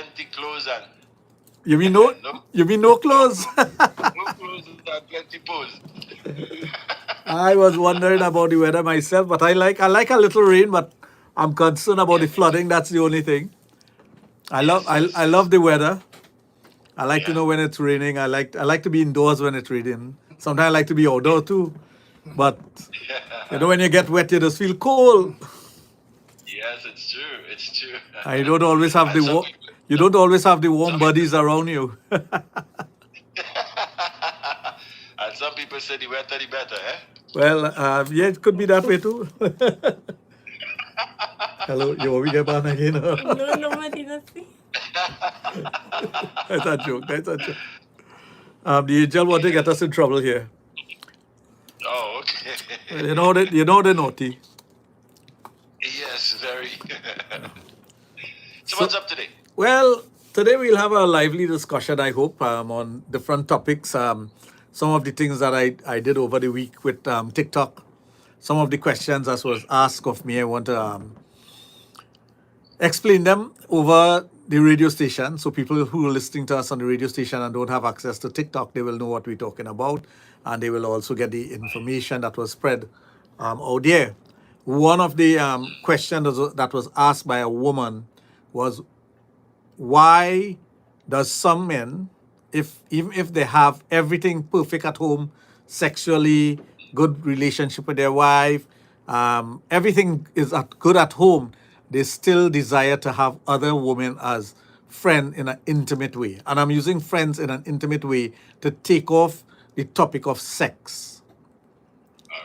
plenty clothes and You mean no? no, You mean no no, clothes? no clothes and plenty pose. I was wondering about the weather myself, but I like a little rain, but I'm concerned about the Yes, flooding. That's the only thing. I love yes, I, yes, I yes. love the weather. I like to Yeah, know when it's raining. I like to be indoors when it's raining. Sometimes I like to be outdoor too. But when you get wet, you just feel cold. yes, it's true. It's true. I don't always have And the some wa- people, You don't always have the some warm people, buddies around you. and some people say the wetter the better, eh? Well, yeah, it could be that way too. Hello, you want me to get back again? No, no, Madinasi. That's a joke. That's a joke. The angel want to get us in trouble here. Oh, okay. Well, they're naughty. Yes, very. So So, what's up today? well, today we'll have a lively discussion, I hope, on different topics. Some of the things that I did over the week with TikTok, some of the questions that was asked of me, I want to explain them over the radio station. So people who are listening to us on the radio station and don't have access to TikTok, they will know what we're talking about, and they will also get the information that was spread out there. One of the questions that was asked by a woman was, why does some men, if even if they have everything perfect at home, sexually good relationship with their wife, everything is good at home, they still desire to have other women as friend in an intimate way? And I'm using friends in an intimate way to take off the topic of sex. All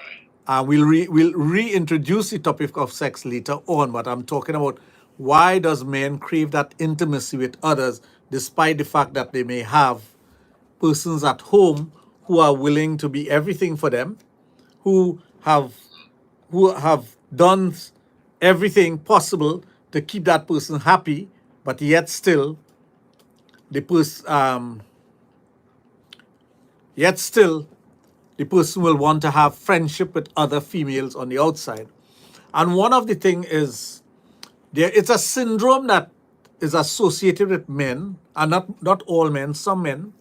right. We'll reintroduce the topic of sex later on, but I'm talking about, why does men crave that intimacy with others despite the fact that they may have persons at home who are willing to be everything for them, who have who have done everything possible to keep that person happy, but the person yet still the person will want to have friendship with other females on the outside. And one of the thing is, it's a syndrome that is associated with men, and not all men, some men.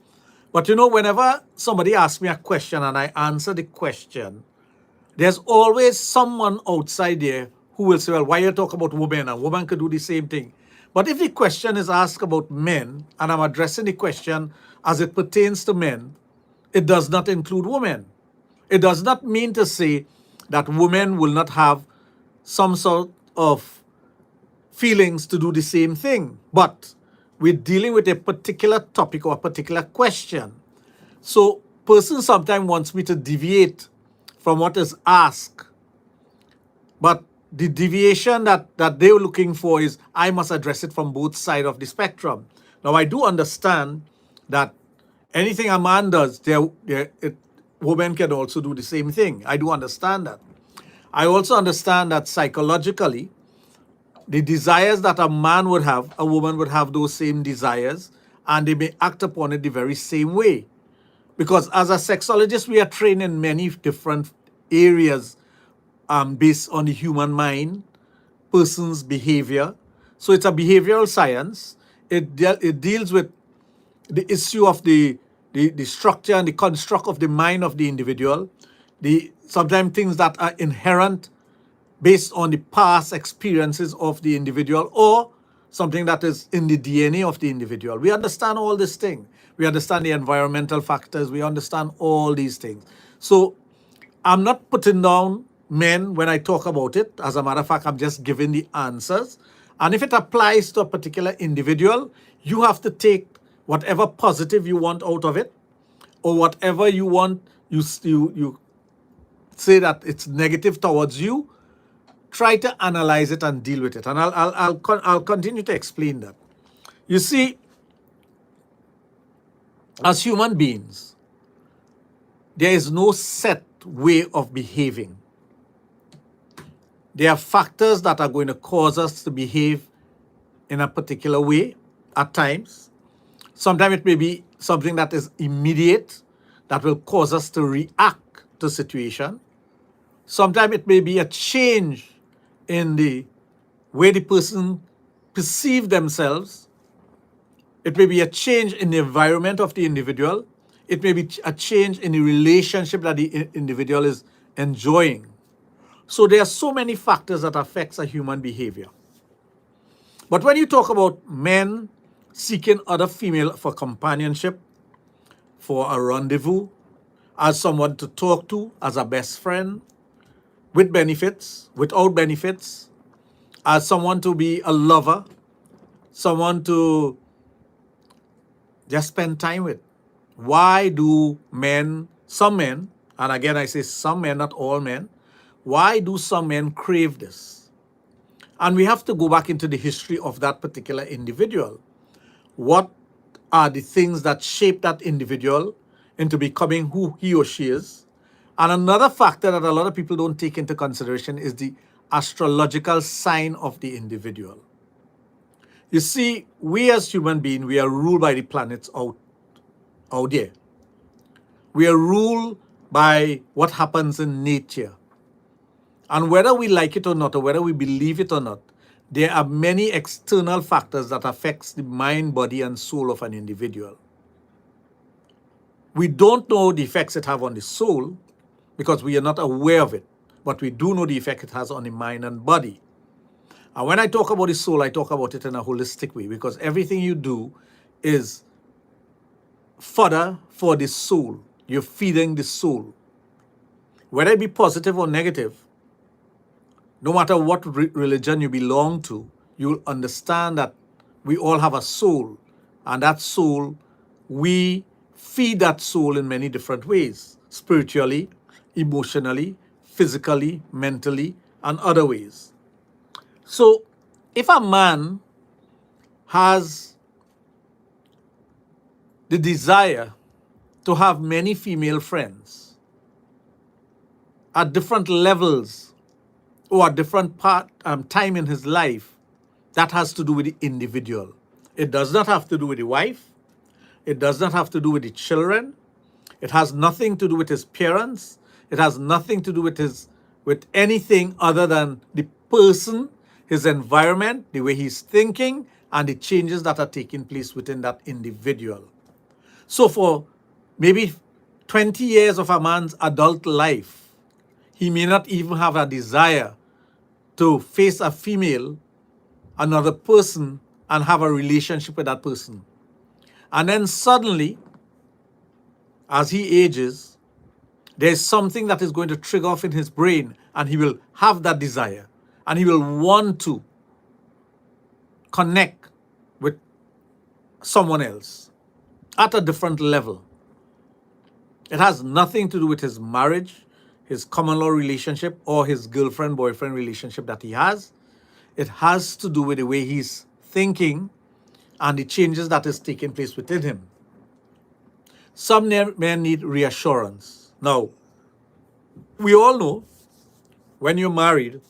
But whenever somebody asks me a question and I answer the question, there's always someone outside there who will say, well, why you talk about women? And women could do the same thing. But if the question is asked about men, and I'm addressing the question as it pertains to men, it does not include women. It does not mean to say that women will not have some sort of feelings to do the same thing. But we're dealing with a particular topic or a particular question. So person sometimes wants me to deviate from what is asked, but the deviation that they're looking for is, I must address it from both sides of the spectrum. Now I do understand that anything a man does, women can also do the same thing. I do understand that. I also understand that psychologically, the desires that a man would have, a woman would have those same desires, and they may act upon it the very same way. Because as a sexologist, we are trained in many different areas based on the human mind, person's behavior. So it's a behavioral science. It deals with the issue of the structure and the construct of the mind of the individual, the sometimes things that are inherent based on the past experiences of the individual, or something that is in the DNA of the individual. We understand all these things. We understand the environmental factors. We understand all these things. So I'm not putting down men when I talk about it. As a matter of fact, I'm just giving the answers. And if it applies to a particular individual, you have to take whatever positive you want out of it, or whatever you want, you say that it's negative towards you. Try to analyze it and deal with it. And I'll continue to explain that. You see, as human beings, there is no set way of behaving. There are factors that are going to cause us to behave in a particular way at times. Sometimes it may be something that is immediate that will cause us to react to situation. Sometimes it may be a change in the way the person perceive themselves It may be a change in the environment of the individual. It may be a change in the relationship that the individual is enjoying. So there are so many factors that affects a human behavior. But when you talk about men seeking other female for companionship, for a rendezvous, as someone to talk to, as a best friend, with benefits, without benefits, as someone to be a lover, someone to just spend time with. Why do men, some men, and again I say some men, not all men, why do some men crave this? And we have to go back into the history of that particular individual. What are the things that shape that individual into becoming who he or she is? And another factor that a lot of people don't take into consideration is the astrological sign of the individual. You see, we as human beings, we are ruled by the planets out there. We are ruled by what happens in nature. And whether we like it or not, or whether we believe it or not, there are many external factors that affects the mind, body, and soul of an individual. We don't know the effects it have on the soul because we are not aware of it, but we do know the effect it has on the mind and body. And when I talk about the soul, I talk about it in a holistic way because everything you do is fodder for the soul. You're feeding the soul. Whether it be positive or negative, no matter what religion you belong to, you'll understand that we all have a soul. And that soul, we feed that soul in many different ways, spiritually, emotionally, physically, mentally, and other ways. So if a man has the desire to have many female friends at different levels or at different time in his life, that has to do with the individual. It does not have to do with the wife. It does not have to do with the children. It has nothing to do with his parents. It has nothing to do with anything other than the person, his environment, the way he's thinking, and the changes that are taking place within that individual. So for maybe 20 years of a man's adult life, he may not even have a desire to face a female, another person, and have a relationship with that person. And then suddenly, as he ages, there's something that is going to trigger off in his brain, and he will have that desire, and he will want to connect with someone else at a different level. It has nothing to do with his marriage, his common law relationship, or his girlfriend-boyfriend relationship that he has. It has to do with the way he's thinking and the changes that is taking place within him. Some men need reassurance. Now, we all know when you're married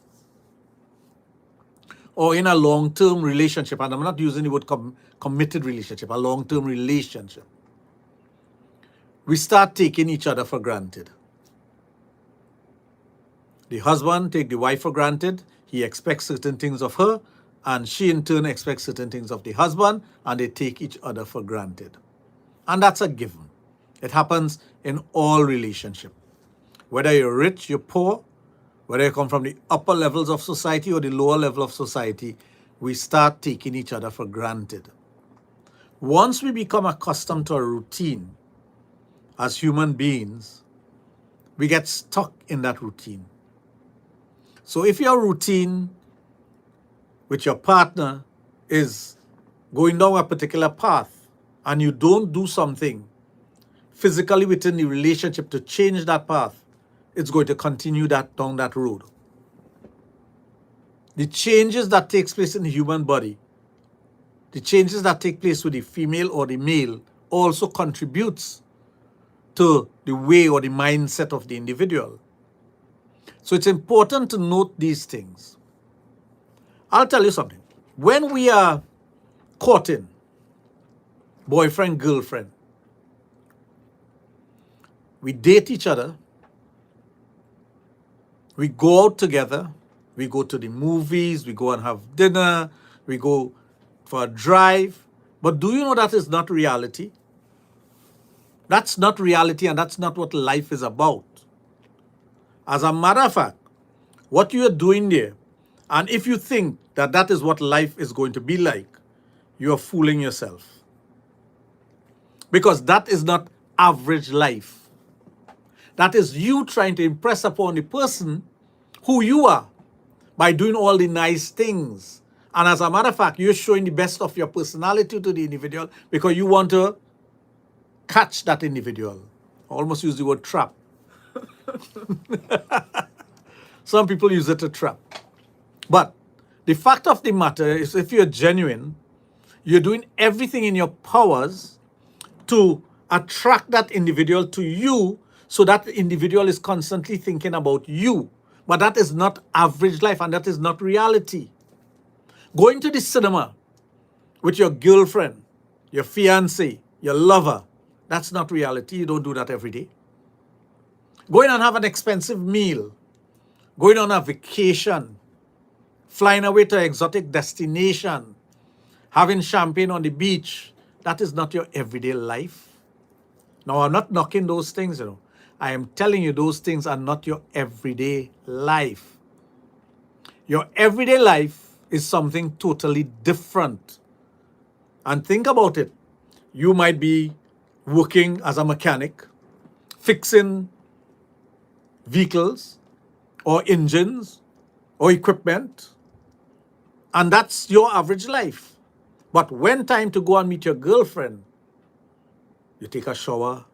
or in a long-term relationship, and I'm not using the word committed relationship, a long-term relationship, we start taking each other for granted. The husband takes the wife for granted. He expects certain things of her, and she in turn expects certain things of the husband, and they take each other for granted. And that's a given. It happens in all relationships. Whether you're rich, you're poor, whether you come from the upper levels of society or the lower level of society, we start taking each other for granted. Once we become accustomed to a routine as human beings, we get stuck in that routine. So if your routine with your partner is going down a particular path and you don't do something physically within the relationship to change that path, it's going to continue down that road. The changes that takes place in the human body, the changes that take place with the female or the male also contributes to the way or the mindset of the individual. So it's important to note these things. I'll tell you something. When we are courting, boyfriend, girlfriend, we date each other, we go out together, we go to the movies, we go and have dinner, we go for a drive, But do you know that is not reality? That's not reality, and that's not what life is about. As a matter of fact, what you are doing there, and if you think that that is what life is going to be like, you are fooling yourself. Because that is not average life. That is you trying to impress upon the person who you are by doing all the nice things. And as a matter of fact, you're showing the best of your personality to the individual because you want to catch that individual. I almost use the word trap. Some people use it to trap. But the fact of the matter is, if you're genuine, you're doing everything in your powers to attract that individual to you so that individual is constantly thinking about you. But that is not average life, and that is not reality. Going to the cinema with your girlfriend, your fiancé, your lover, that's not reality. You don't do that every day. Going and have an expensive meal, going on a vacation, flying away to an exotic destination, having champagne on the beach, that is not your everyday life. Now, I'm not knocking those things, I am telling you those things are not your everyday life. Your everyday life is something totally different. And think about it. You might be working as a mechanic, fixing vehicles or engines or equipment, and that's your average life. But when time to go and meet your girlfriend, you take a shower,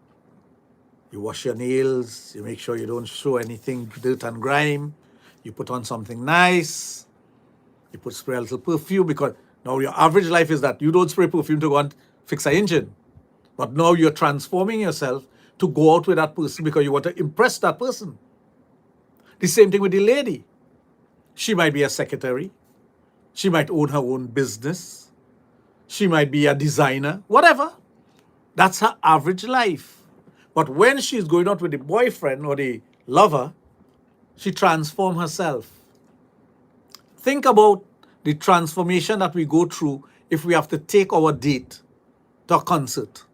you wash your nails, you make sure you don't show anything dirt and grime, you put on something nice, you spray a little perfume, because now your average life is that you don't spray perfume to go and fix an engine. But now you're transforming yourself to go out with that person because you want to impress that person. The same thing with the lady. She might be a secretary. She might own her own business. She might be a designer, whatever. That's her average life. But when she's going out with the boyfriend or the lover, she transforms herself. Think about the transformation that we go through if we have to take our date to a concert.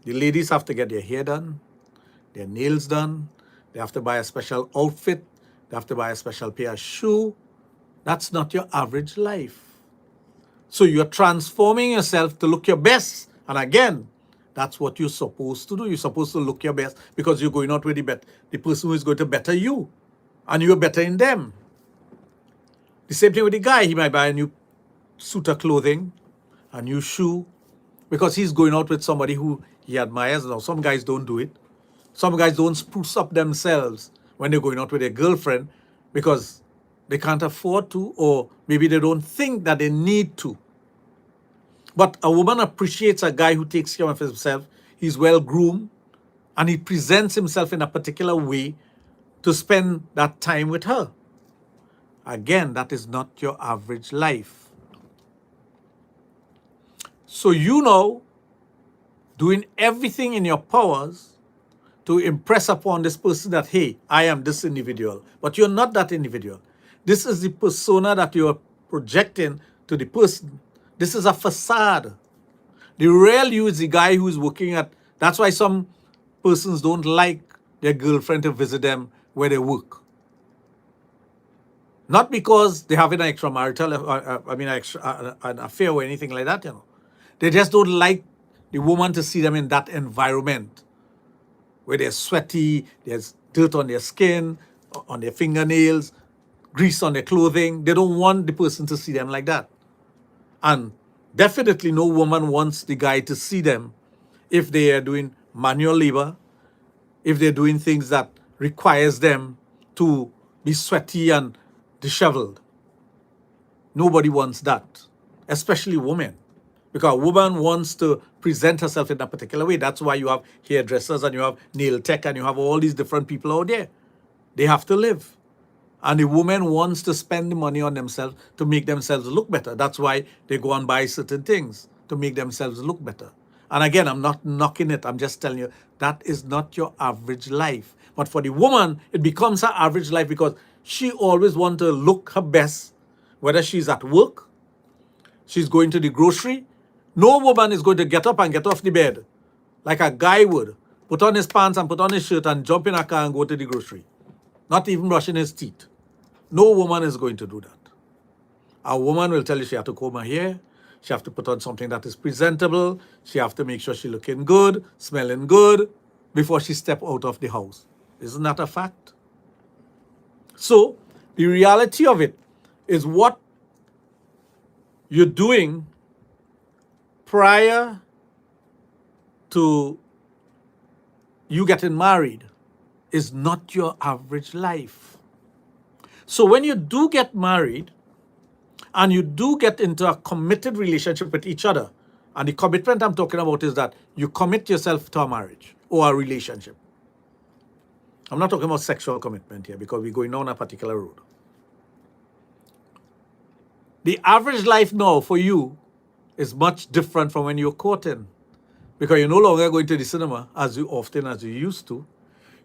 The ladies have to get their hair done, their nails done, they have to buy a special outfit, they have to buy a special pair of shoes. That's not your average life. So you're transforming yourself to look your best. And again, that's what you're supposed to do. You're supposed to look your best because you're going out with the person who is going to better you. And you're better in them. The same thing with the guy. He might buy a new suit of clothing, a new shoe, because he's going out with somebody who he admires. Now, some guys don't do it. Some guys don't spruce up themselves when they're going out with their girlfriend because they can't afford to, or maybe they don't think that they need to. But a woman appreciates a guy who takes care of himself. He's well groomed, and he presents himself in a particular way to spend that time with her. Again, that is not your average life. So you know, doing everything in your powers to impress upon this person that, hey, I am this individual. But you're not that individual. This is the persona that you're projecting to the person. This is a facade. The real you is the guy who is working at... That's why some persons don't like their girlfriend to visit them where they work. Not because they're having an extramarital, an affair or anything like that, They just don't like the woman to see them in that environment where they're sweaty, there's dirt on their skin, on their fingernails, grease on their clothing. They don't want the person to see them like that. And definitely no woman wants the guy to see them if they are doing manual labor, if they're doing things that requires them to be sweaty and disheveled. Nobody wants that, especially women. Because a woman wants to present herself in a particular way. That's why you have hairdressers and you have nail tech and you have all these different people out there. They have to live. And the woman wants to spend the money on themselves to make themselves look better. That's why they go and buy certain things to make themselves look better. And again, I'm not knocking it. I'm just telling you, that is not your average life. But for the woman, it becomes her average life because she always wants to look her best, whether she's at work, she's going to the grocery. No woman is going to get up and get off the bed like a guy would, put on his pants and put on his shirt and jump in a car and go to the grocery, not even brushing his teeth. No woman is going to do that. A woman will tell you she have to comb her hair, she have to put on something that is presentable, she have to make sure she looking good, smelling good, before she step out of the house. Isn't that a fact? So, the reality of it is what you're doing prior to you getting married is not your average life. So when you do get married and you do get into a committed relationship with each other, and the commitment I'm talking about is that you commit yourself to a marriage or a relationship. I'm not talking about sexual commitment here because we're going down a particular road. The average life now for you is much different from when you're courting, because you're no longer going to the cinema as often as you used to.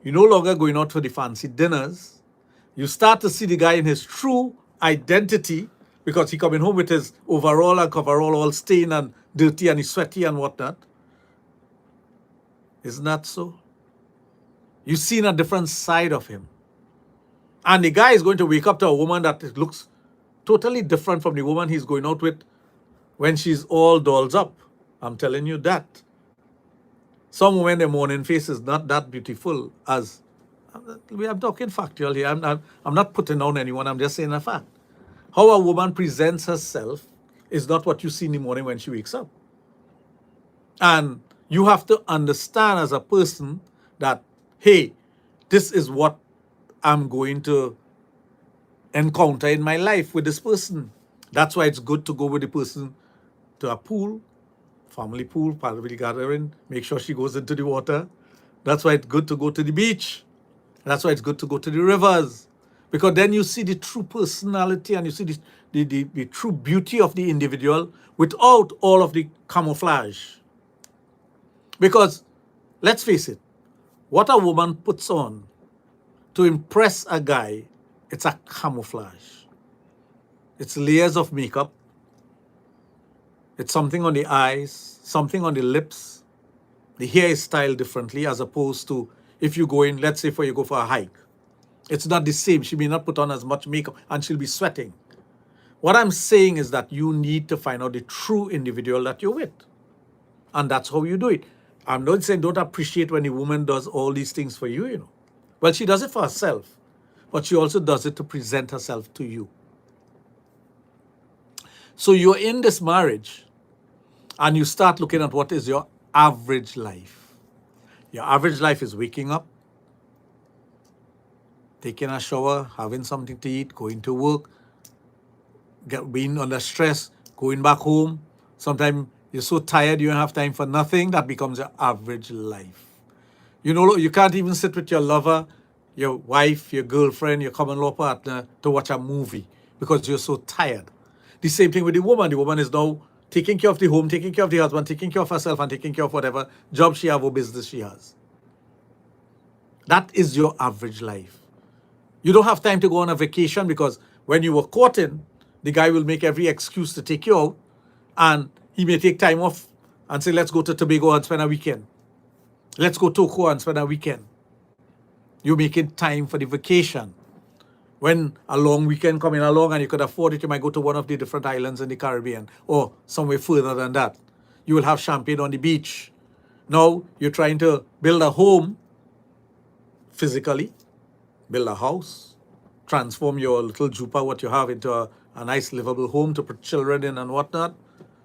You're no longer going out for the fancy dinners. You start to see the guy in his true identity because he coming home with his overall and coverall all stained and dirty and he's sweaty and whatnot. Isn't that so? You've seen a different side of him. And the guy is going to wake up to a woman that looks totally different from the woman he's going out with when she's all dolled up. I'm telling you that. Some women, their morning face is not that beautiful as... I'm talking factual here. I'm not putting down anyone. I'm just saying a fact. How a woman presents herself is not what you see in the morning when she wakes up. And you have to understand as a person that, hey, this is what I'm going to encounter in my life with this person. That's why it's good to go with the person to a pool, family pool, family gathering, make sure she goes into the water. That's why it's good to go to the beach. That's why it's good to go to the rivers. Because then you see the true personality and you see the true beauty of the individual without all of the camouflage. Because, let's face it, what a woman puts on to impress a guy, it's a camouflage. It's layers of makeup. It's something on the eyes, something on the lips. The hair is styled differently as opposed to if you go in, let's say you go for a hike. It's not the same. She may not put on as much makeup and she'll be sweating. What I'm saying is that you need to find out the true individual that you're with. And that's how you do it. I'm not saying don't appreciate when a woman does all these things for you, you know. Well, she does it for herself, but she also does it to present herself to you. So you're in this marriage and you start looking at what is your average life. Your average life is waking up, taking a shower, having something to eat, going to work, being under stress, going back home. Sometimes you're so tired you don't have time for nothing. That becomes your average life. You know, you can't even sit with your lover, your wife, your girlfriend, your common law partner to watch a movie because you're so tired. The same thing with the woman. The woman is now taking care of the home, taking care of the husband, taking care of herself, and taking care of whatever job she has or business she has. That is your average life. You don't have time to go on a vacation because when you were courting, the guy will make every excuse to take you out, and he may take time off and say, let's go to Tobago and spend a weekend. Let's go to Toco and spend a weekend. You're making time for the vacation. When a long weekend coming along and you could afford it, you might go to one of the different islands in the Caribbean or somewhere further than that. You will have champagne on the beach. Now you're trying to build a home physically, build a house, transform your little jupa, what you have, into a nice livable home to put children in and whatnot.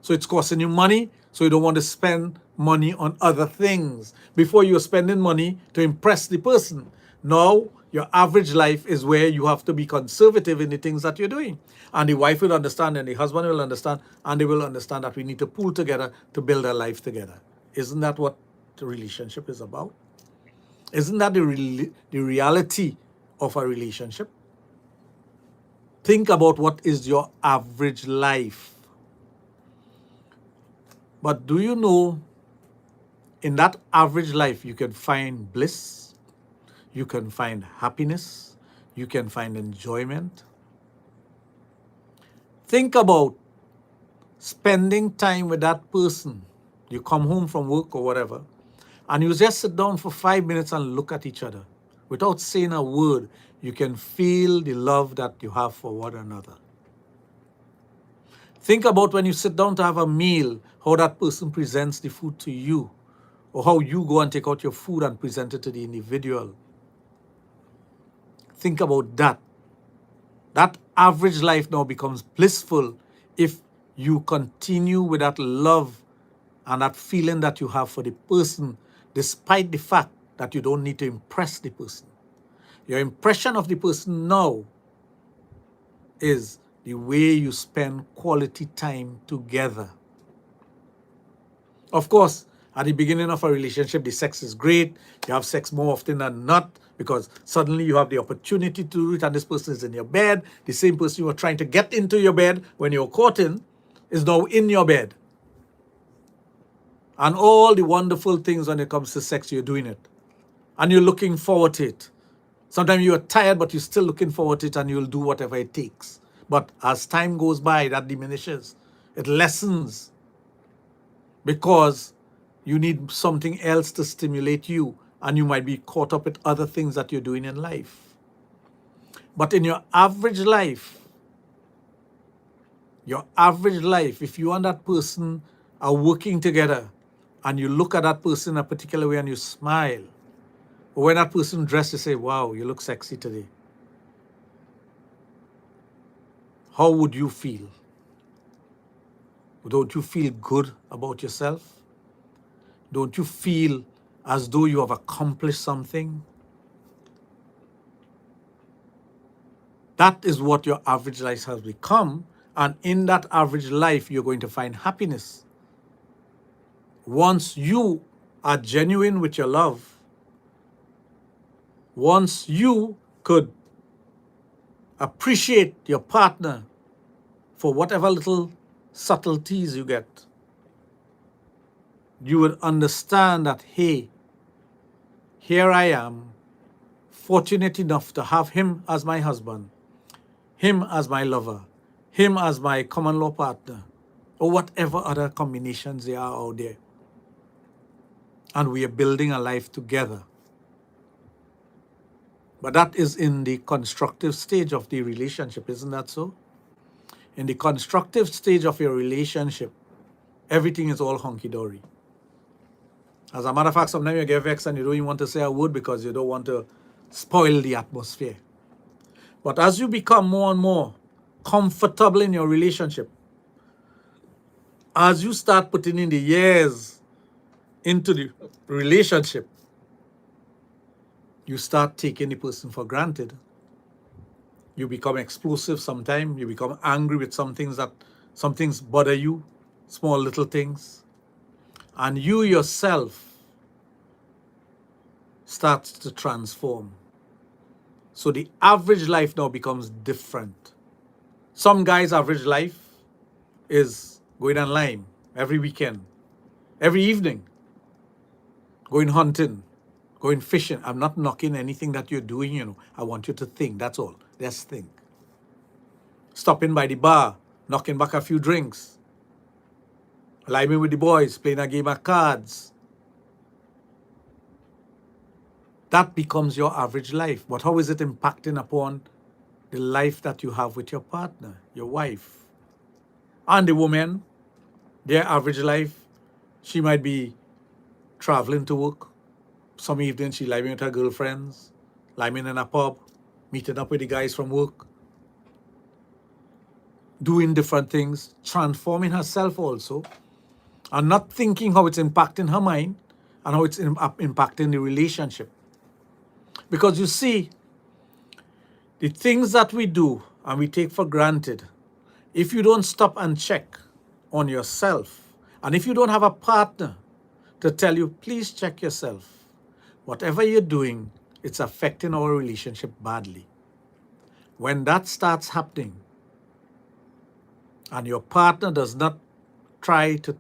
So it's costing you money, so you don't want to spend money on other things. Before you're spending money to impress the person. Now, your average life is where you have to be conservative in the things that you're doing. And the wife will understand and the husband will understand, and they will understand that we need to pool together to build a life together. Isn't that what the relationship is about? Isn't that the reality of a relationship? Think about what is your average life. But do you know, in that average life, you can find bliss, you can find happiness, you can find enjoyment. Think about spending time with that person. You come home from work or whatever, and you just sit down for 5 minutes and look at each other. Without saying a word, you can feel the love that you have for one another. Think about when you sit down to have a meal, how that person presents the food to you, or how you go and take out your food and present it to the individual. Think about that. That average life now becomes blissful if you continue with that love and that feeling that you have for the person, despite the fact that you don't need to impress the person. Your impression of the person now is the way you spend quality time together. Of course, at the beginning of a relationship, the sex is great. You have sex more often than not because suddenly you have the opportunity to do it and this person is in your bed. The same person you were trying to get into your bed when you were courting is now in your bed. And all the wonderful things when it comes to sex, you're doing it. And you're looking forward to it. Sometimes you're tired, but you're still looking forward to it and you'll do whatever it takes. But as time goes by, that diminishes. It lessens because you need something else to stimulate you and you might be caught up with other things that you're doing in life. But in your average life, if you and that person are working together and you look at that person a particular way and you smile, or when that person dressed, you say, wow, you look sexy today. How would you feel? Don't you feel good about yourself? Don't you feel as though you have accomplished something? That is what your average life has become. And in that average life, you're going to find happiness. Once you are genuine with your love, once you could appreciate your partner for whatever little subtleties you get, you would understand that, hey, here I am, fortunate enough to have him as my husband, him as my lover, him as my common law partner, or whatever other combinations there are out there. And we are building a life together. But that is in the constructive stage of the relationship, isn't that so? In the constructive stage of your relationship, everything is all hunky-dory. As a matter of fact, sometimes you get vexed and you don't even want to say a word because you don't want to spoil the atmosphere. But as you become more and more comfortable in your relationship, as you start putting in the years into the relationship, you start taking the person for granted. You become explosive sometimes. You become angry with some things bother you, small little things. And you yourself starts to transform. So the average life now becomes different. Some guys' average life is going online every weekend, every evening, going hunting, going fishing. I'm not knocking anything that you're doing, I want you to think, that's all. Just think. Stopping by the bar, knocking back a few drinks, liming with the boys, playing a game of cards. That becomes your average life. But how is it impacting upon the life that you have with your partner, your wife? And the woman, their average life, she might be traveling to work. Some evening she liming with her girlfriends, liming in a pub, meeting up with the guys from work, doing different things, transforming herself also, and not thinking how it's impacting her mind and how it's impacting the relationship. Because you see, the things that we do and we take for granted, if you don't stop and check on yourself, and if you don't have a partner to tell you, please check yourself, whatever you're doing, it's affecting our relationship badly. When that starts happening, and your partner does not try to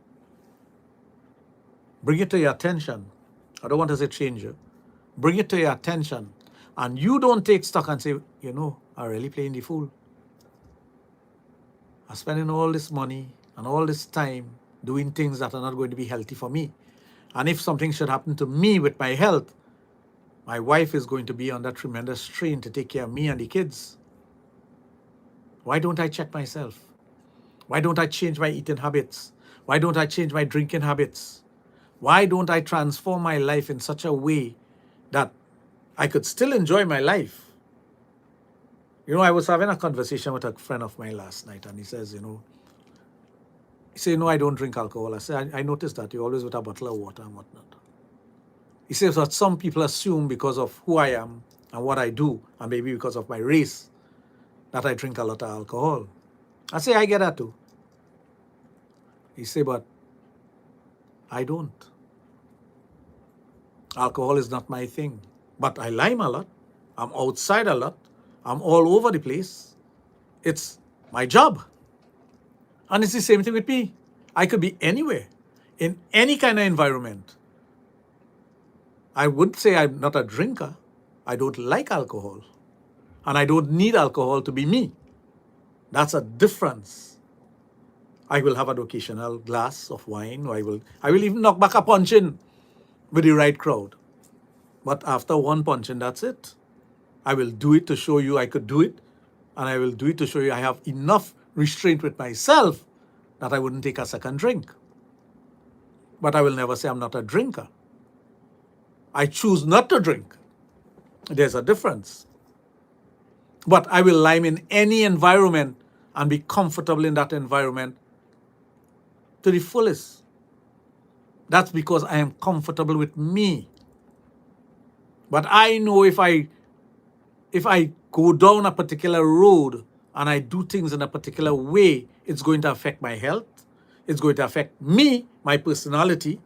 bring it to your attention, I don't want to say change you, bring it to your attention, and you don't take stock and say, I'm really playing the fool. I'm spending all this money and all this time doing things that are not going to be healthy for me. And if something should happen to me with my health, my wife is going to be under tremendous strain to take care of me and the kids. Why don't I check myself? Why don't I change my eating habits? Why don't I change my drinking habits? Why don't I transform my life in such a way that I could still enjoy my life? You know, I was having a conversation with a friend of mine last night, and he says, he said, I don't drink alcohol. I said, I noticed that you're always with a bottle of water and whatnot. He says that some people assume because of who I am and what I do, and maybe because of my race, that I drink a lot of alcohol. I say, I get that too. He said, but I don't. Alcohol is not my thing. But I lime a lot. I'm outside a lot. I'm all over the place. It's my job. And it's the same thing with me. I could be anywhere, in any kind of environment. I would say I'm not a drinker. I don't like alcohol. And I don't need alcohol to be me. That's a difference. I will have an occasional glass of wine, or I will even knock back a punch-in with the right crowd. But after one punch-in, that's it. I will do it to show you I could do it, and I will do it to show you I have enough restraint with myself that I wouldn't take a second drink. But I will never say I'm not a drinker. I choose not to drink. There's a difference. But I will lime in any environment and be comfortable in that environment to the fullest. That's because I am comfortable with me. But I know if I go down a particular road and I do things in a particular way, it's going to affect my health. It's going to affect me, my personality.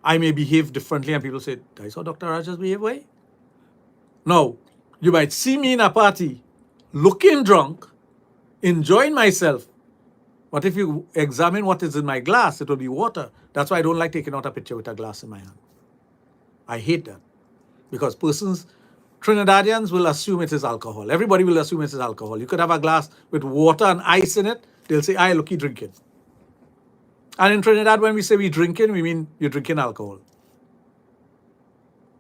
I may behave differently, and people say, I saw Dr. Raj's behave way. No, you might see me in a party looking drunk, enjoying myself. But if you examine what is in my glass, it will be water. That's why I don't like taking out a picture with a glass in my hand. I hate that. Because Trinidadians will assume it is alcohol. Everybody will assume it is alcohol. You could have a glass with water and ice in it. They'll say, look, you're drinking. And in Trinidad, when we say we're drinking, we mean you're drinking alcohol.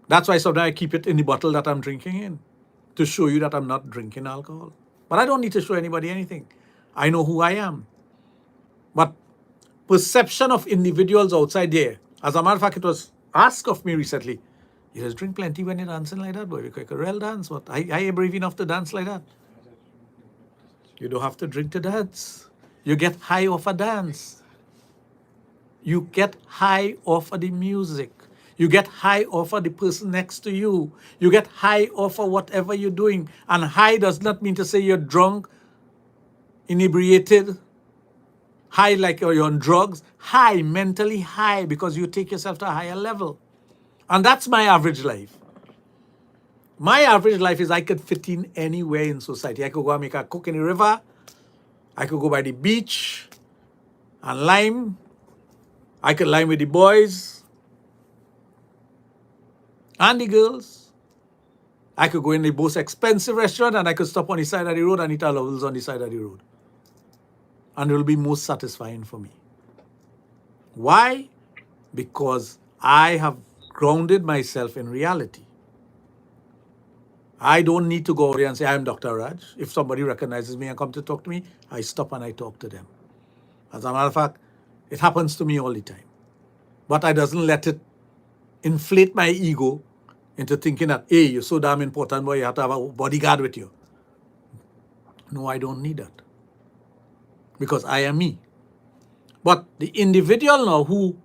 That's why sometimes I keep it in the bottle that I'm drinking in, to show you that I'm not drinking alcohol. But I don't need to show anybody anything. I know who I am. But perception of individuals outside there, as a matter of fact, it was asked of me recently, you just drink plenty when you're dancing like that, boy. You can real dance. But I am brave enough to dance like that. You don't have to drink to dance. You get high off a dance. You get high off of the music. You get high off of the person next to you. You get high off of whatever you're doing. And high does not mean to say you're drunk, inebriated, high like you're on drugs. High, mentally high, because you take yourself to a higher level. And that's my average life. My average life is I could fit in anywhere in society. I could go and make a cook in the river. I could go by the beach and lime. I could lime with the boys and the girls. I could go in the most expensive restaurant, and I could stop on the side of the road and eat a levels on the side of the road. And it will be most satisfying for me. Why? Because I have grounded myself in reality. I don't need to go out there and say, I'm Dr. Raj. If somebody recognizes me and comes to talk to me, I stop and I talk to them. As a matter of fact, it happens to me all the time. But I doesn't let it inflate my ego into thinking that, hey, you're so damn important, boy, you have to have a bodyguard with you. No, I don't need that. Because I am me. But the individual now who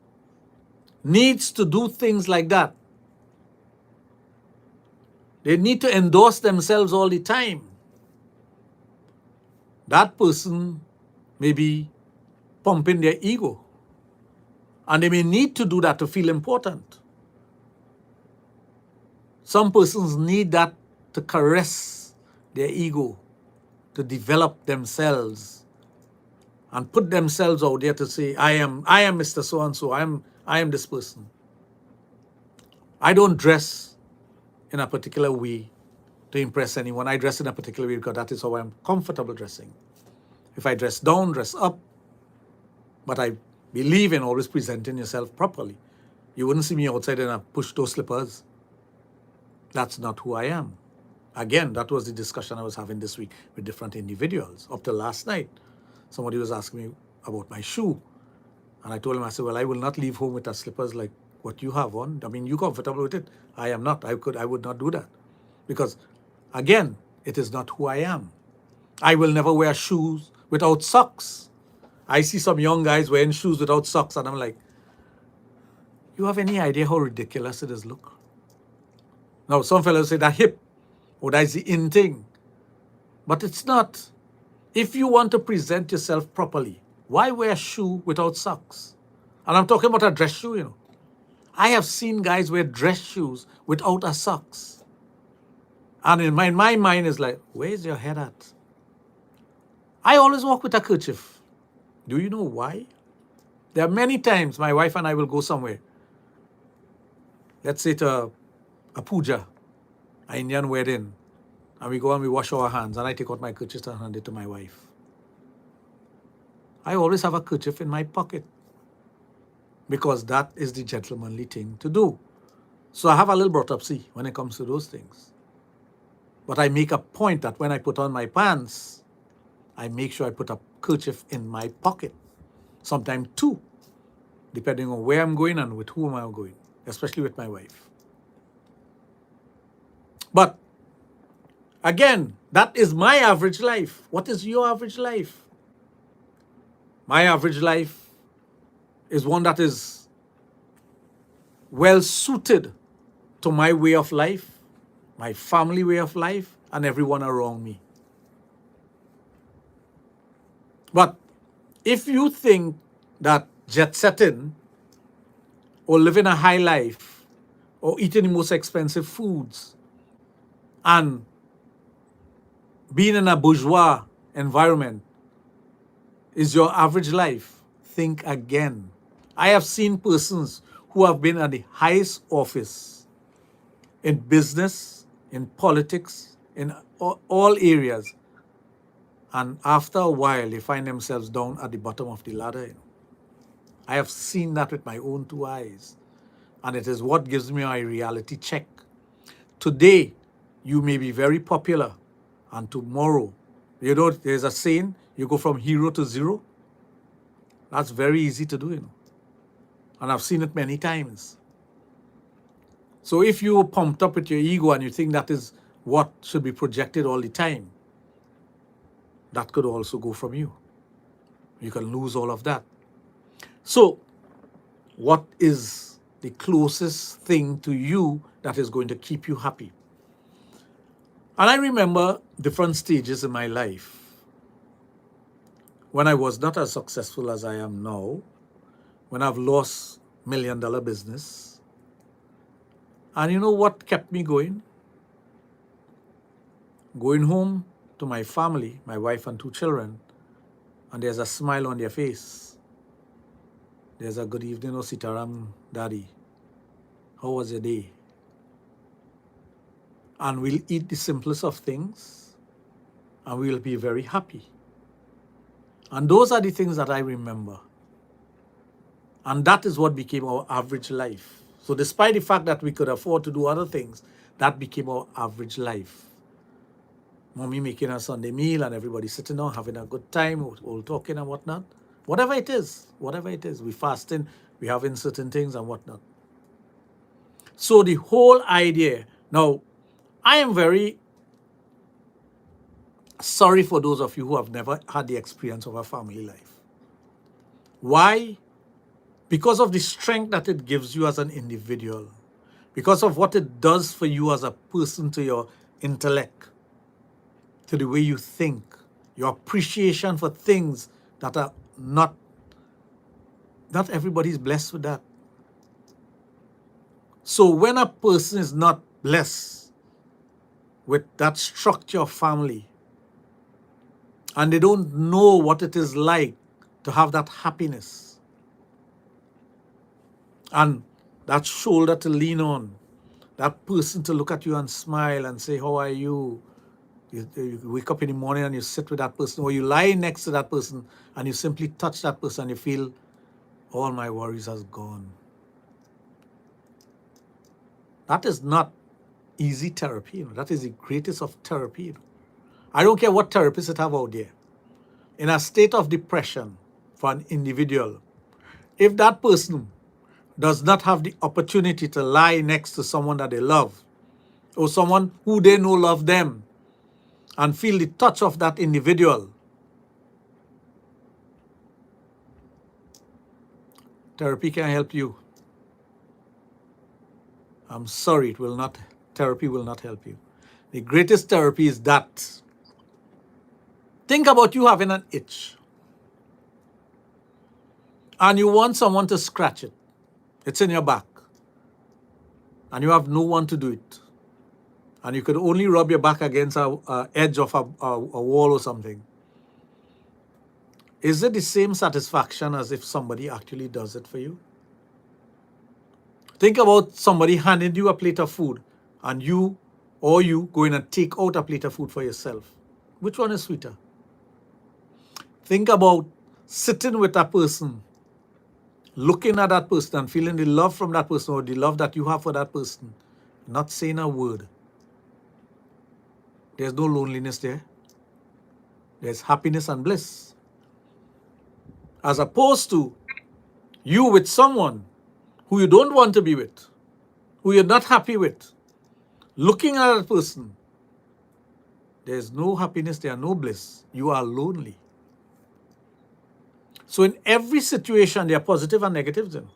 needs to do things like that, they need to endorse themselves all the time. That person may be pumping their ego. And they may need to do that to feel important. Some persons need that to caress their ego, to develop themselves and put themselves out there to say, I am Mr. So-and-so, I am this person. I don't dress in a particular way to impress anyone. I dress in a particular way because that is how I'm comfortable dressing. If I dress down, dress up, But I believe in always presenting yourself properly. You wouldn't see me outside in a push-toe slippers. That's not who I am. Again, that was the discussion I was having this week with different individuals. Up till last night, somebody was asking me about my shoe. And I told him, I said, well, I will not leave home with a slippers like what you have on. I mean, you're comfortable with it. I am not. I would not do that. Because, again, it is not who I am. I will never wear shoes without socks. I see some young guys wearing shoes without socks, and I'm like, you have any idea how ridiculous it is look? Now, some fellows say that hip, or that's the in thing. But it's not. If you want to present yourself properly, why wear a shoe without socks? And I'm talking about a dress shoe, you know. I have seen guys wear dress shoes without a socks. And in my mind is like, where's your head at? I always walk with a kerchief. Do you know why? There are many times my wife and I will go somewhere. Let's say to a puja, an Indian wedding, and we go and we wash our hands, and I take out my kerchief and hand it to my wife. I always have a kerchief in my pocket because that is the gentlemanly thing to do. So I have a little brought up, see, when it comes to those things. But I make a point that when I put on my pants, I make sure I put a kerchief in my pocket. Sometimes two, depending on where I'm going and with whom I'm going, especially with my wife. But again, that is my average life. What is your average life? My average life is one that is well suited to my way of life, my family way of life, and everyone around me. But if you think that jet setting or living a high life or eating the most expensive foods and being in a bourgeois environment is your average life, think again. I have seen persons who have been at the highest office in business, in politics, in all areas, and after a while they find themselves down at the bottom of the ladder. You know. I have seen that with my own two eyes, and it is what gives me a reality check. Today, you may be very popular, and tomorrow, you know, there's a saying, you go from hero to zero. That's very easy to do, you know. And I've seen it many times. So if you're pumped up with your ego and you think that is what should be projected all the time, that could also go from you. You can lose all of that. So what is the closest thing to you that is going to keep you happy? And I remember different stages in my life when I was not as successful as I am now, when I've lost $1 million business. And you know what kept me going? Going home to my family, my wife and 2 children, and there's a smile on their face. There's a good evening, oh Sitaram, Daddy. How was your day? And we'll eat the simplest of things, and we'll be very happy. And those are the things that I remember. And that is what became our average life. So despite the fact that we could afford to do other things, that became our average life. Mommy making a Sunday meal and everybody sitting down, having a good time, all talking and whatnot. Whatever it is, we fasting, we having certain things and whatnot. So the whole idea, now, I am very sorry for those of you who have never had the experience of a family life. Why? Because of the strength that it gives you as an individual, because of what it does for you as a person, to your intellect, to the way you think, your appreciation for things that are not everybody's blessed with that. So when a person is not blessed with that structure of family, and they don't know what it is like to have that happiness and that shoulder to lean on, that person to look at you and smile and say, how are you? You wake up in the morning and you sit with that person, or you lie next to that person and you simply touch that person and you feel all my worries has gone. That is not easy therapy. That is the greatest of therapy. I don't care what therapists that have out there. In a state of depression for an individual, if that person does not have the opportunity to lie next to someone that they love, or someone who they know love them, and feel the touch of that individual, therapy can help you. I'm sorry, therapy will not help you. The greatest therapy is that. Think about you having an itch and you want someone to scratch it. It's in your back and you have no one to do it. And you could only rub your back against a edge of a wall or something. Is it the same satisfaction as if somebody actually does it for you? Think about somebody handing you a plate of food and you going and take out a plate of food for yourself. Which one is sweeter? Think about sitting with a person, looking at that person and feeling the love from that person or the love that you have for that person, not saying a word. There's no loneliness there. There's happiness and bliss. As opposed to you with someone who you don't want to be with, who you're not happy with, looking at that person, there's no happiness there, no bliss. You are lonely. So in every situation, there are positive and negatives in.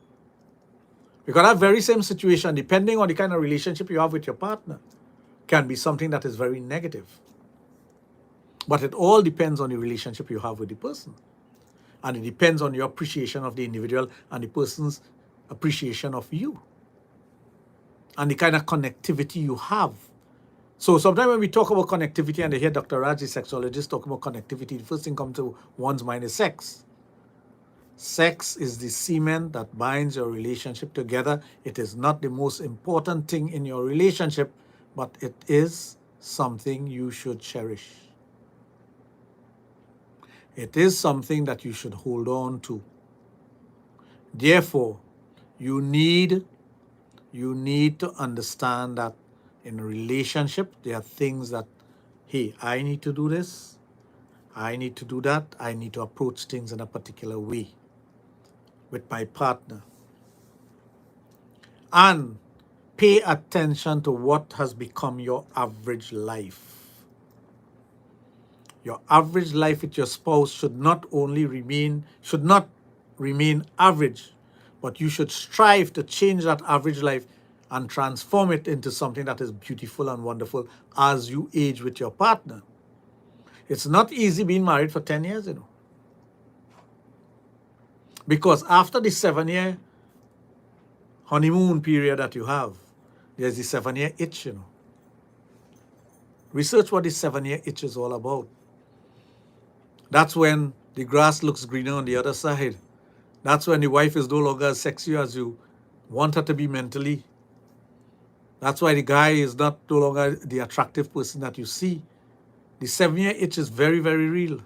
Because that very same situation, depending on the kind of relationship you have with your partner, can be something that is very negative. But it all depends on the relationship you have with the person. And it depends on your appreciation of the individual and the person's appreciation of you. And the kind of connectivity you have. So sometimes when we talk about connectivity and I hear Dr. Raj The Sexologist talking about connectivity, the first thing comes to one's mind is sex. Sex is the cement that binds your relationship together. It is not the most important thing in your relationship, but it is something you should cherish. It is something that you should hold on to. Therefore, you need to understand that in a relationship, there are things that, hey, I need to do this, I need to do that, I need to approach things in a particular way with my partner. And pay attention to what has become your average life. Your average life with your spouse should not remain average, but you should strive to change that average life and transform it into something that is beautiful and wonderful as you age with your partner. It's not easy being married for 10 years, Because after the 7-year honeymoon period that you have, there's the 7-year itch, Research what the 7-year itch is all about. That's when the grass looks greener on the other side. That's when the wife is no longer as sexy as you want her to be mentally. That's why the guy is no longer the attractive person that you see. The 7-year itch is very, very real.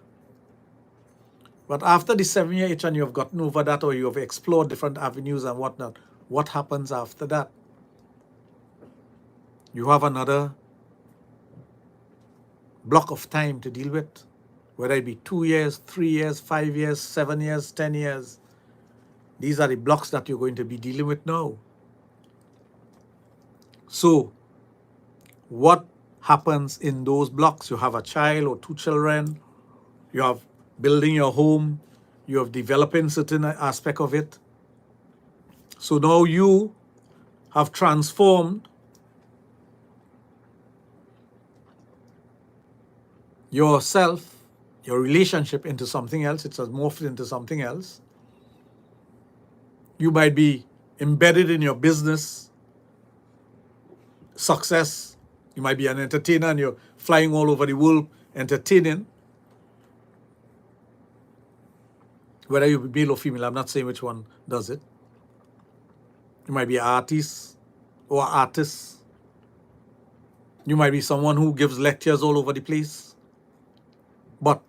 But after the 7-year itch and you have gotten over that or you have explored different avenues and whatnot, what happens after that? You have another block of time to deal with, whether it be 2 years, 3 years, 5 years, 7 years, 10 years. These are the blocks that you're going to be dealing with now. So, what happens in those blocks? You have a child or 2 children, you have building your home, you have developing certain aspect of it. So now you have transformed yourself, your relationship into something else. It has morphed into something else. You might be embedded in your business success. You might be an entertainer and you're flying all over the world entertaining. Whether you be male or female, I'm not saying which one does it. You might be an artist or artist. You might be someone who gives lectures all over the place. But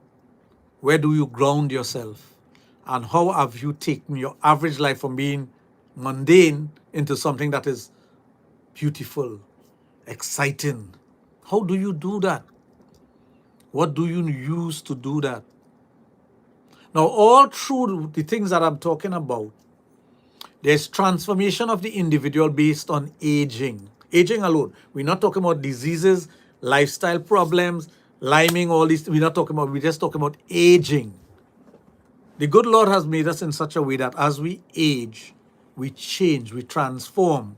where do you ground yourself? And how have you taken your average life from being mundane into something that is beautiful, exciting? How do you do that? What do you use to do that? Now, all through the things that I'm talking about, there's transformation of the individual based on aging. Aging alone. We're not talking about diseases, lifestyle problems, liming, all these. We're just talking about aging. The good Lord has made us in such a way that as we age, we change, we transform.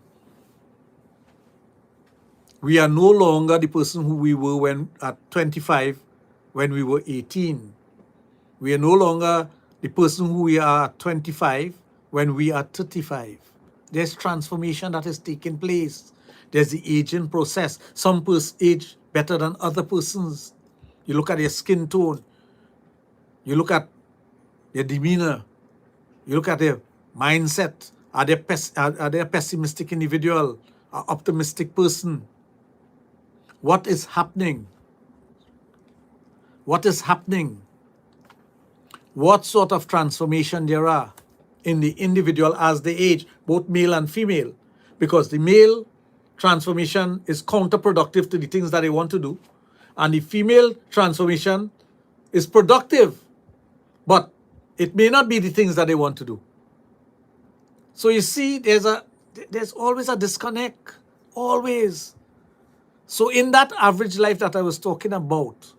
We are no longer the person who we were when at 25, when we were 18. We are no longer the person who we are at 25 when we are 35. There's transformation that is taking place. There's the aging process. Some persons age better than other persons. You look at their skin tone. You look at their demeanor. You look at their mindset. Are they a pessimistic individual? An optimistic person? What is happening? What is happening? What sort of transformation there are in the individual as they age, both male and female? Because the male transformation is counterproductive to the things that they want to do, and the female transformation is productive, but it may not be the things that they want to do. So you see, there's always a disconnect, always. So in that average life that I was talking about,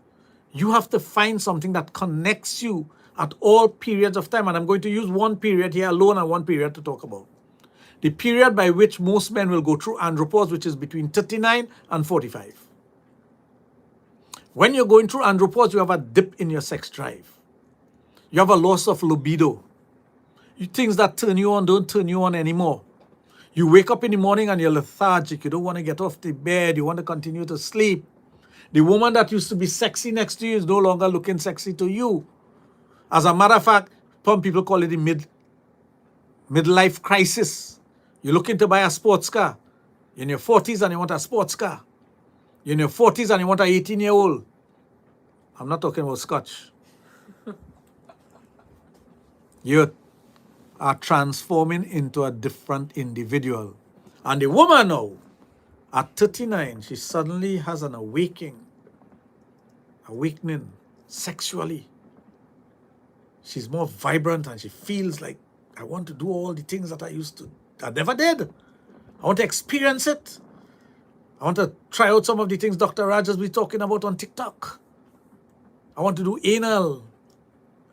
you have to find something that connects you at all periods of time. And I'm going to use one period here alone and one period to talk about. The period by which most men will go through andropause, which is between 39 and 45. When you're going through andropause, you have a dip in your sex drive. You have a loss of libido. Things that turn you on don't turn you on anymore. You wake up in the morning and you're lethargic. You don't want to get off the bed. You want to continue to sleep. The woman that used to be sexy next to you is no longer looking sexy to you. As a matter of fact, some people call it the midlife crisis. You're looking to buy a sports car. You're in your 40s and you want a sports car. You're in your 40s and you want an 18-year-old. I'm not talking about Scotch. You are transforming into a different individual. And the woman now, at 39, she suddenly has an awakening sexually. She's more vibrant and she feels like, I want to do all the things that I never did. I want to experience it. I want to try out some of the things Dr. Raj has been talking about on TikTok. I want to do anal.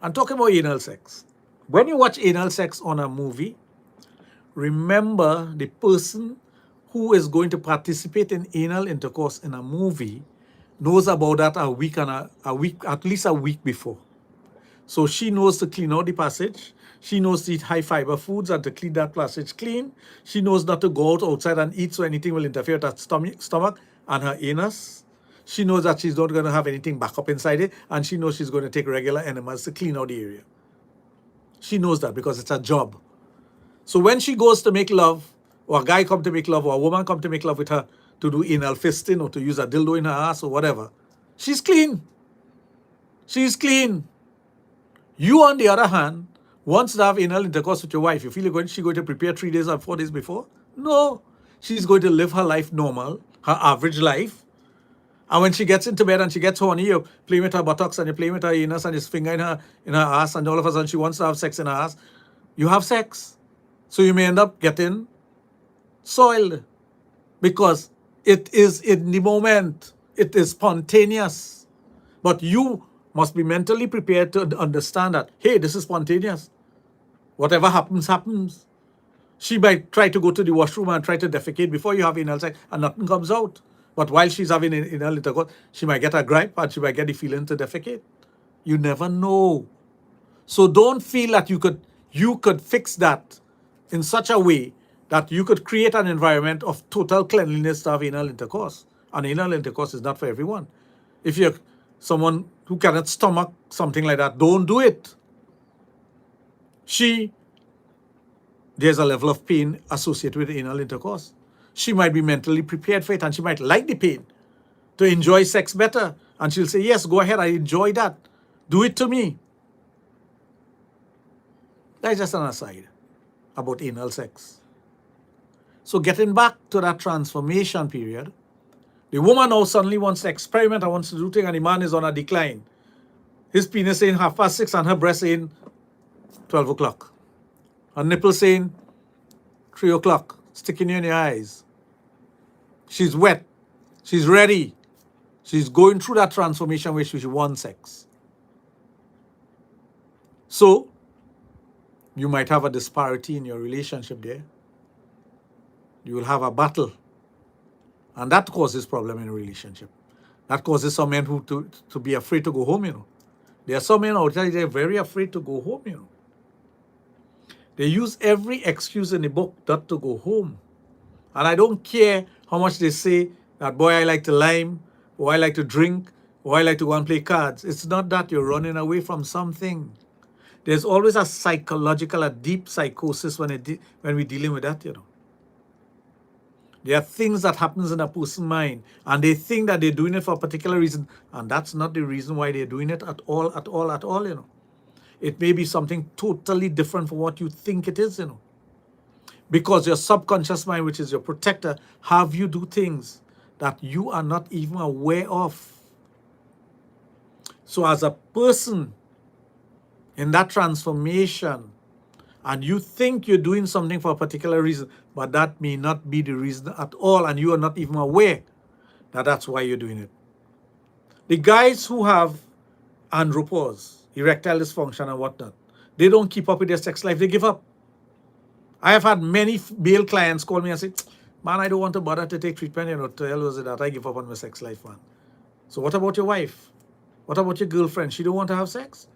I'm talking about anal sex. When you watch anal sex on a movie, remember the person who is going to participate in anal intercourse in a movie knows about that at least a week before. So she knows to clean out the passage. She knows to eat high fiber foods and to clean that passage clean. She knows not to go outside and eat so anything will interfere with her stomach and her anus. She knows that she's not going to have anything back up inside it, and she knows she's going to take regular enemas to clean out the area. She knows that because it's her job. So when she goes to make love, or a guy come to make love, or a woman come to make love with her to do anal fisting or to use a dildo in her ass or whatever, she's clean. She's clean. You, on the other hand, wants to have anal intercourse with your wife. You feel she's going to prepare 3 days or 4 days before? No. She's going to live her life normal, her average life. And when she gets into bed and she gets horny, you're playing with her buttocks and you're playing with her anus and his finger in her ass, and all of a sudden she wants to have sex in her ass. You have sex. So you may end up getting soiled because it is in the moment. It is spontaneous. But you must be mentally prepared to understand that, hey, this is spontaneous. Whatever happens, happens. She might try to go to the washroom and try to defecate before you have anal sex and nothing comes out. But while she's having anal intercourse, she might get a gripe and she might get the feeling to defecate. You never know. So don't feel that you could fix that in such a way that you could create an environment of total cleanliness to have anal intercourse. And anal intercourse is not for everyone. If you're someone who cannot stomach something like that, don't do it. There's a level of pain associated with anal intercourse. She might be mentally prepared for it and she might like the pain. to enjoy sex better. And she'll say, yes, go ahead, I enjoy that. Do it to me. That's just an aside about anal sex. So getting back to that transformation period, the woman now suddenly wants to experiment and wants to do things, and the man is on a decline. His penis saying 6:30 and her breast saying 12 o'clock. Her nipple saying 3 o'clock, sticking you in your eyes. She's wet. She's ready. She's going through that transformation where she wants sex. So, you might have a disparity in your relationship there. You will have a battle. And that causes problem in a relationship. That causes some men who to be afraid to go home, you know. There are some men out there, they're very afraid to go home, you know. They use every excuse in the book not to go home. And I don't care how much they say that, boy, I like to lime, or I like to drink, or I like to go and play cards. It's not that you're running away from something. There's always a psychological, a deep psychosis when we're dealing with that, you know. There are things that happens in a person's mind, and they think that they're doing it for a particular reason, and that's not the reason why they're doing it at all, you know. It may be something totally different from what you think it is, you know. Because your subconscious mind, which is your protector, have you do things that you are not even aware of. So as a person in that transformation, and you think you're doing something for a particular reason, but that may not be the reason at all, and you are not even aware that that's why you're doing it. The guys who have andropause, erectile dysfunction and whatnot, they don't keep up with their sex life, they give up. I have had many male clients call me and say, man, I don't want to bother to take treatment, you know, to hell was it that I give up on my sex life, man. So what about your wife? What about your girlfriend? She don't want to have sex?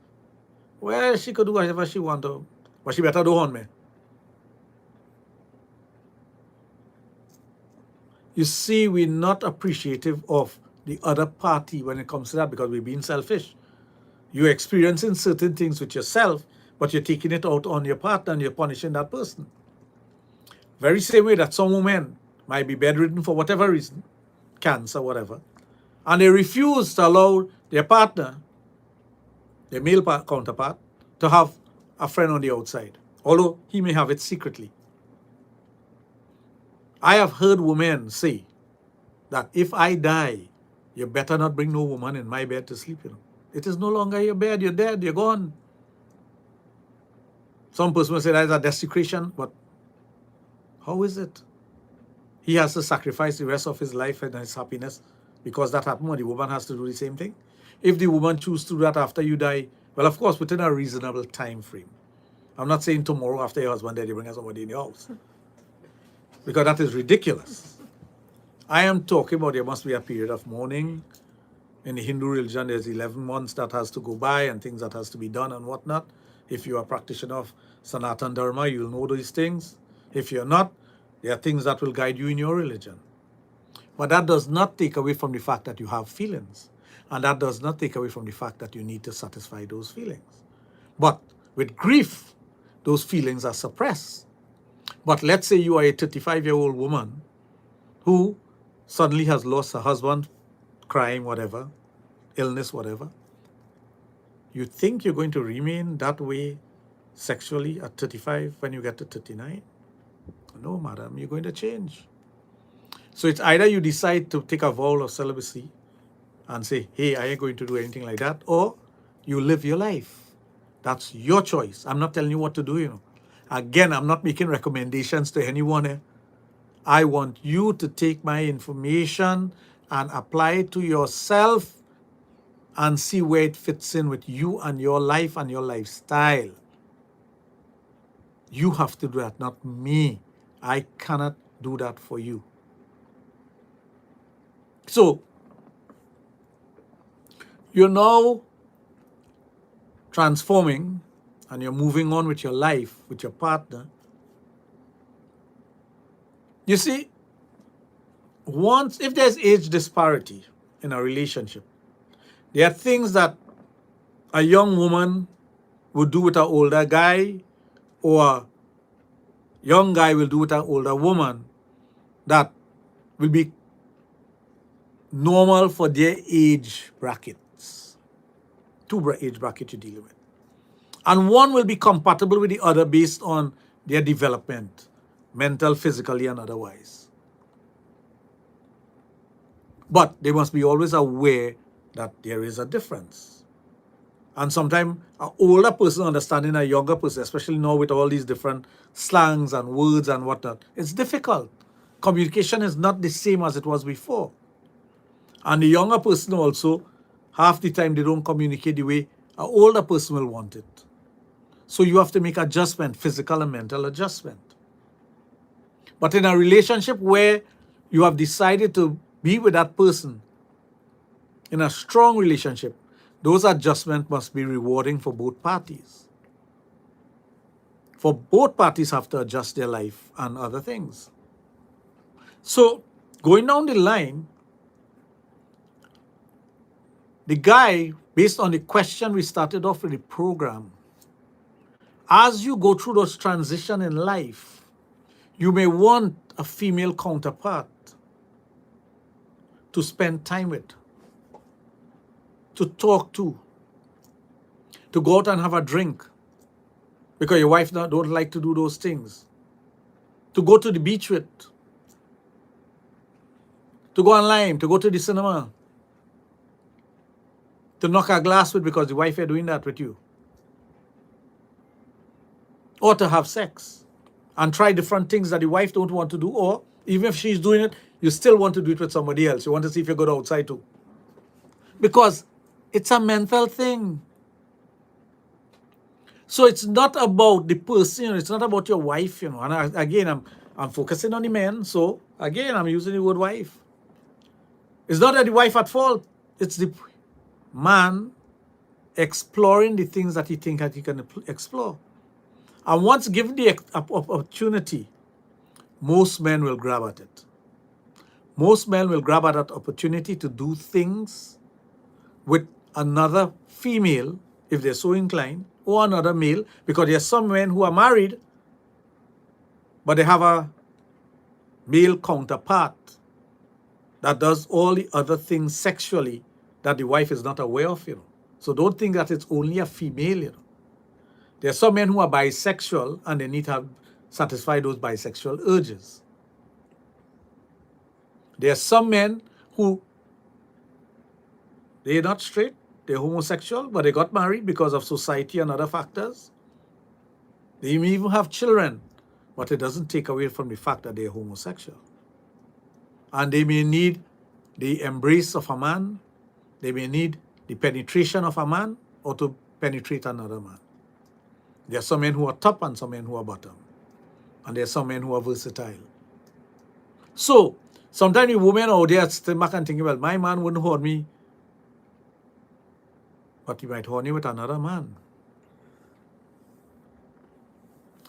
Well, she could do whatever she want to, but she better do on me. You see, we're not appreciative of the other party when it comes to that because we're being selfish. You're experiencing certain things with yourself, but you're taking it out on your partner and you're punishing that person. Very same way that some women might be bedridden for whatever reason, cancer, whatever, and they refuse to allow their partner, their male counterpart, to have a friend on the outside, although he may have it secretly. I have heard women say that if I die, you better not bring no woman in my bed to sleep, you know. It is no longer your bed, you're dead, you're gone. Some person will say that is a desecration, but how is it? He has to sacrifice the rest of his life and his happiness because that happened, or the woman has to do the same thing. If the woman chooses to do that after you die, well, of course, within a reasonable time frame. I'm not saying tomorrow after your husband died, you bring somebody in your house, because that is ridiculous. I am talking about there must be a period of mourning. In the Hindu religion, there's 11 months that has to go by and things that has to be done and whatnot. If you are a practitioner of Sanatan Dharma, you'll know these things. If you're not, there are things that will guide you in your religion. But that does not take away from the fact that you have feelings. And that does not take away from the fact that you need to satisfy those feelings. But with grief, those feelings are suppressed. But let's say you are a 35-year-old woman who suddenly has lost her husband, crime, whatever, illness, whatever. You think you're going to remain that way sexually at 35 when you get to 39? No, madam, you're going to change. So it's either you decide to take a vow of celibacy and say, hey, I ain't going to do anything like that, or you live your life. That's your choice. I'm not telling you what to do, you know. Again, I'm not making recommendations to anyone. I want you to take my information and apply it to yourself and see where it fits in with you and your life and your lifestyle. You have to do that, not me. I cannot do that for you. So, you're now transforming and you're moving on with your life, with your partner. You see, if there's age disparity in a relationship, there are things that a young woman would do with an older guy, or a young guy will do with an older woman, that will be normal for their age brackets. Two age brackets you're dealing with. And one will be compatible with the other based on their development, mental, physically, and otherwise. But they must be always aware that there is a difference. And sometimes an older person understanding a younger person, especially now with all these different slangs and words and whatnot, it's difficult. Communication is not the same as it was before. And the younger person also, half the time they don't communicate the way an older person will want it. So you have to make adjustment, physical and mental adjustment. But in a relationship where you have decided to be with that person, in a strong relationship, those adjustments must be rewarding for both parties. For both parties have to adjust their life and other things. So going down the line, the guy, based on the question we started off with the program, as you go through those transitions in life, you may want a female counterpart to spend time with, to talk to go out and have a drink, because your wife don't like to do those things, to go to the beach with, to go online, to go to the cinema, to knock a glass with because the wife is doing that with you, or to have sex and try different things that the wife don't want to do, or even if she's doing it, you still want to do it with somebody else. You want to see if you go outside too. Because it's a mental thing. So it's not about the person, it's not about your wife, And again, I'm focusing on the men. So again, I'm using the word wife. It's not that the wife at fault. It's the man exploring the things that he thinks that he can explore. And once given the opportunity, most men will grab at it. Most men will grab at that opportunity to do things with another female, if they're so inclined, or another male, because there are some men who are married, but they have a male counterpart that does all the other things sexually that the wife is not aware of, So don't think that it's only a female, There are some men who are bisexual and they need to satisfy those bisexual urges. There are some men who, they're not straight, they're homosexual, but they got married because of society and other factors. They may even have children, but it doesn't take away from the fact that they're homosexual. And they may need the embrace of a man, they may need the penetration of a man, or to penetrate another man. There are some men who are top and some men who are bottom. And there are some men who are versatile. So, sometimes the women out there still back and thinking, well, my man wouldn't horn me, but he might horn you with another man.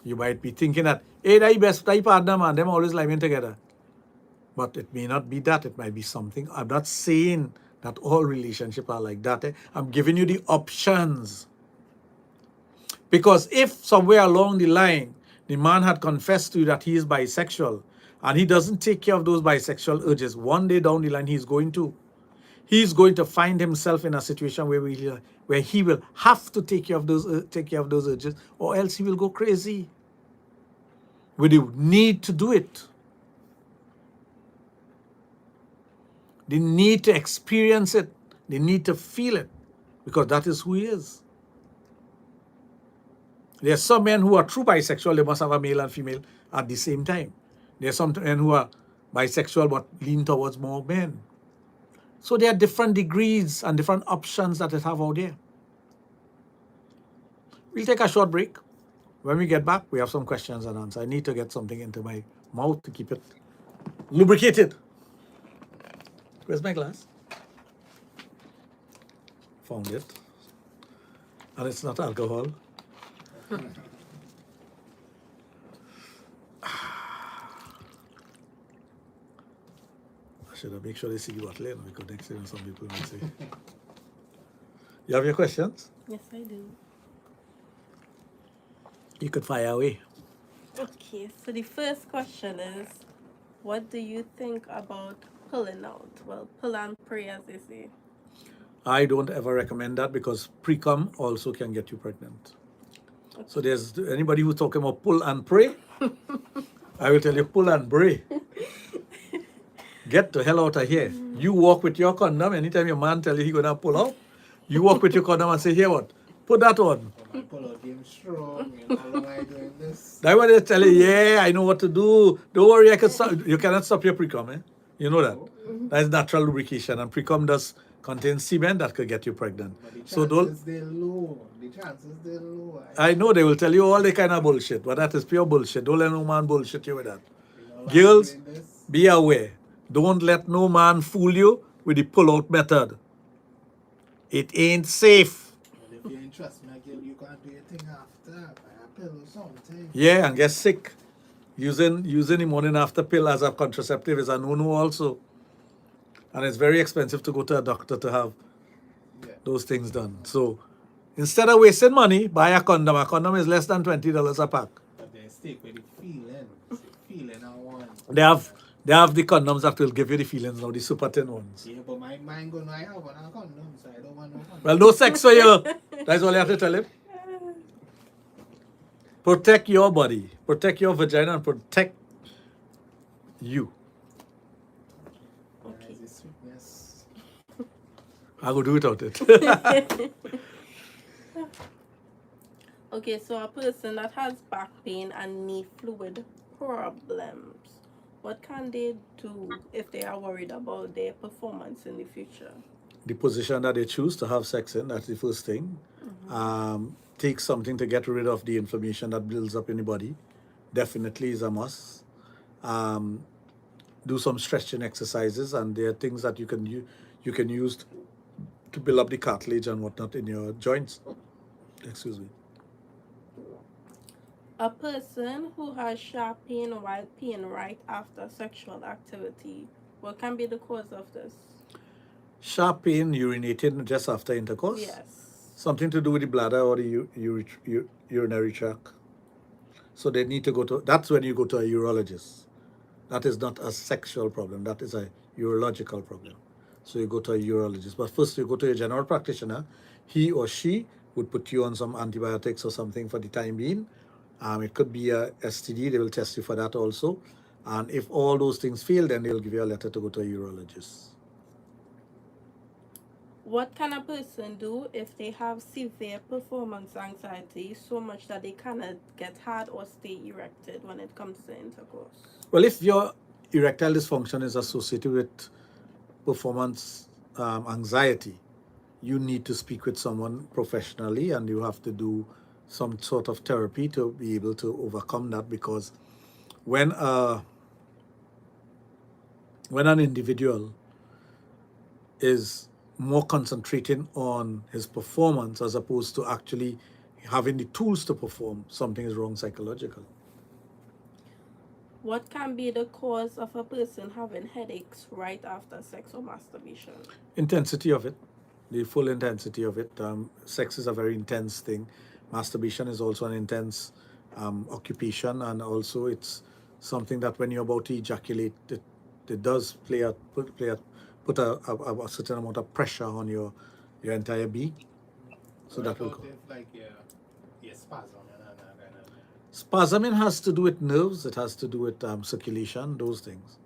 You might be thinking that, hey, that's best partner, man, them always living together. But it may not be that, it might be something. I'm not saying that all relationships are like that. I'm giving you the options. Because if somewhere along the line, the man had confessed to you that he is bisexual, and he doesn't take care of those bisexual urges, one day down the line, he's going to find himself in a situation where he will have to take care of those urges, or else he will go crazy with the need to do it, the need to experience it, the need to feel it, because that is who he is. There are some men who are true bisexual, they must have a male and female at the same time. There are some men who are bisexual but lean towards more men. So there are different degrees and different options that they have out there. We'll take a short break. When we get back, we have some questions and answers. I need to get something into my mouth to keep it lubricated. Where's my glass? Found it. And it's not alcohol. I should have make sure they see you at later, because next thing some people may say. You have your questions? Yes, I do. You could fire away. Okay, so the first question is, what do you think about pulling out. Well, pull and pray, as they say. I don't ever recommend that because pre-cum also can get you pregnant. So there's anybody who's talking about pull and pray, I will tell you pull and pray. Get the hell out of here. You walk with your condom. Anytime your man tell you he gonna pull out, you walk with your condom and say, here what? Put that on. My pull out game strong. You know how long I doing this? That's why they tell you, yeah, I know what to do. Don't worry, I can stop. You cannot stop your pre-cum, eh? You know that. That is natural lubrication, and pre-cum does contain semen that could get you pregnant. But the chances So don't. they're low. The chances they're low. I know they will tell you all the kind of bullshit, but that is pure bullshit. Don't let no man bullshit you with that. You know, like Girls, doing this. be aware. Don't let no man fool you with the pull-out method. It ain't safe. But if you ain't trust me, girl, you can't do your thing after. Buy a pill or something. Yeah, and get sick. Using the morning after pill as a contraceptive is a no-no also. And it's very expensive to go to a doctor to have Yeah. those things done. So instead of wasting money, buy a condom. A condom is less than $20 a pack. But they stick with the feeling. It's the feeling I want. They have the condoms that will give you the feelings now, the super thin ones. Yeah, but my mind going, I have one condom, so I don't want no condom. Well, no sex for you. That's all you have to tell him. Protect your body, protect your vagina, and protect you. There is the sweetness. I will do without it. Okay, so a person that has back pain and knee fluid problems, what can they do if they are worried about their performance in the future? The position that they choose to have sex in, that's the first thing. Take something to get rid of the inflammation that builds up in the body. Definitely is a must. Do some stretching exercises, and there are things that you can use to build up the cartilage and whatnot in your joints. Excuse me. A person who has sharp pain while peeing right after sexual activity, what can be the cause of this? Sharp pain, urinating just after intercourse. Yes. Something to do with the bladder or the urinary tract. So they need to go to, that's when you go to a urologist. That is not a sexual problem, that is a urological problem. So you go to a urologist. But first you go to a general practitioner. He or she would put you on some antibiotics or something for the time being. It could be a STD, they will test you for that also. And if all those things fail, then they'll give you a letter to go to a urologist. What can a person do if they have severe performance anxiety so much that they cannot get hard or stay erected when it comes to intercourse? Well, if your erectile dysfunction is associated with performance anxiety, you need to speak with someone professionally, and you have to do some sort of therapy to be able to overcome that, because when an individual is more concentrating on his performance as opposed to actually having the tools to perform, something is wrong psychologically. What can be the cause of a person having headaches right after sex or masturbation? Intensity of it, the full intensity of it. Sex is a very intense thing. Masturbation is also an intense occupation, and also it's something that when you're about to ejaculate, it does put a certain amount of pressure on your entire being. So that will go. If like your spasm and Spasming has to do with nerves. It has to do with circulation. Those things.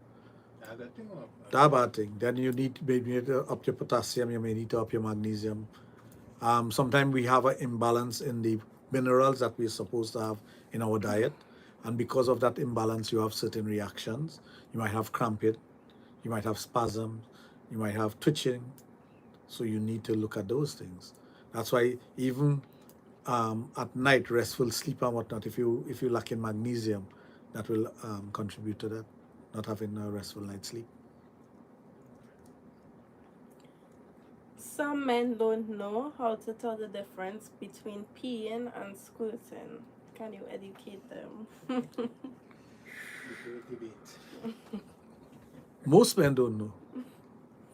that thing or That bad thing. Then you need maybe to up your potassium. You may need to up your magnesium. Sometimes we have an imbalance in the minerals that we're supposed to have in our diet, and because of that imbalance, you have certain reactions. You might have cramping. You might have spasms. You might have twitching. So you need to look at those things. That's why even at night, restful sleep and whatnot, if you lack in magnesium, that will contribute to that, not having a restful night's sleep. Some men don't know how to tell the difference between peeing and squirting. Can you educate them? debate. Most men don't know.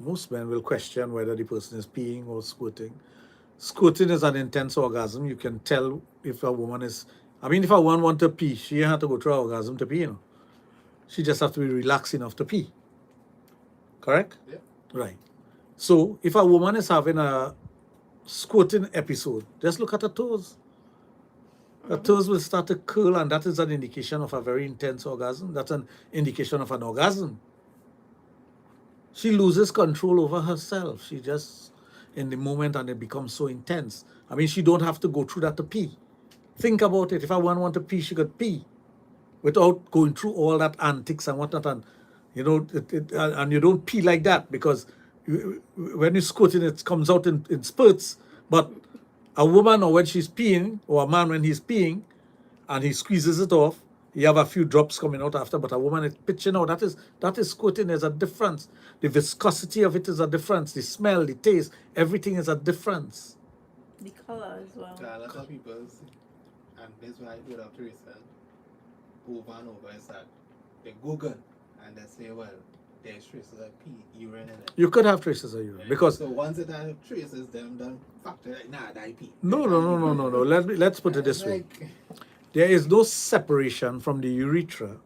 Most men will question whether the person is peeing or squirting. Squirting is an intense orgasm. You can tell if a woman is, if a woman wants to pee, she doesn't have to go through an orgasm to pee, She just has to be relaxed enough to pee. Correct? Yeah. Right. So if a woman is having a squirting episode, just look at her toes. Her toes will start to curl, and that is an indication of a very intense orgasm. That's an indication of an orgasm. She loses control over herself. She just in the moment, and it becomes so intense. I mean, she don't have to go through that to pee. Think about it. If a woman want to pee, she could pee without going through all that antics and whatnot. And and you don't pee like that because when you squirt it comes out in spurts. But a woman, or when she's peeing, or a man when he's peeing, and he squeezes it off, you have a few drops coming out after. But a woman is pitching out. That is squirting. There's a difference. The viscosity of it is a difference. The smell, the taste, everything is a difference. The color as well. A lot of people, and this is why I put up to research over and over, is that they Google and they say, well, there's traces of urine in it. You could have traces of urine because So once it has traces, them don't factor like, nah, that pee. no. Let's put it this way. Like, There is no separation from the urethra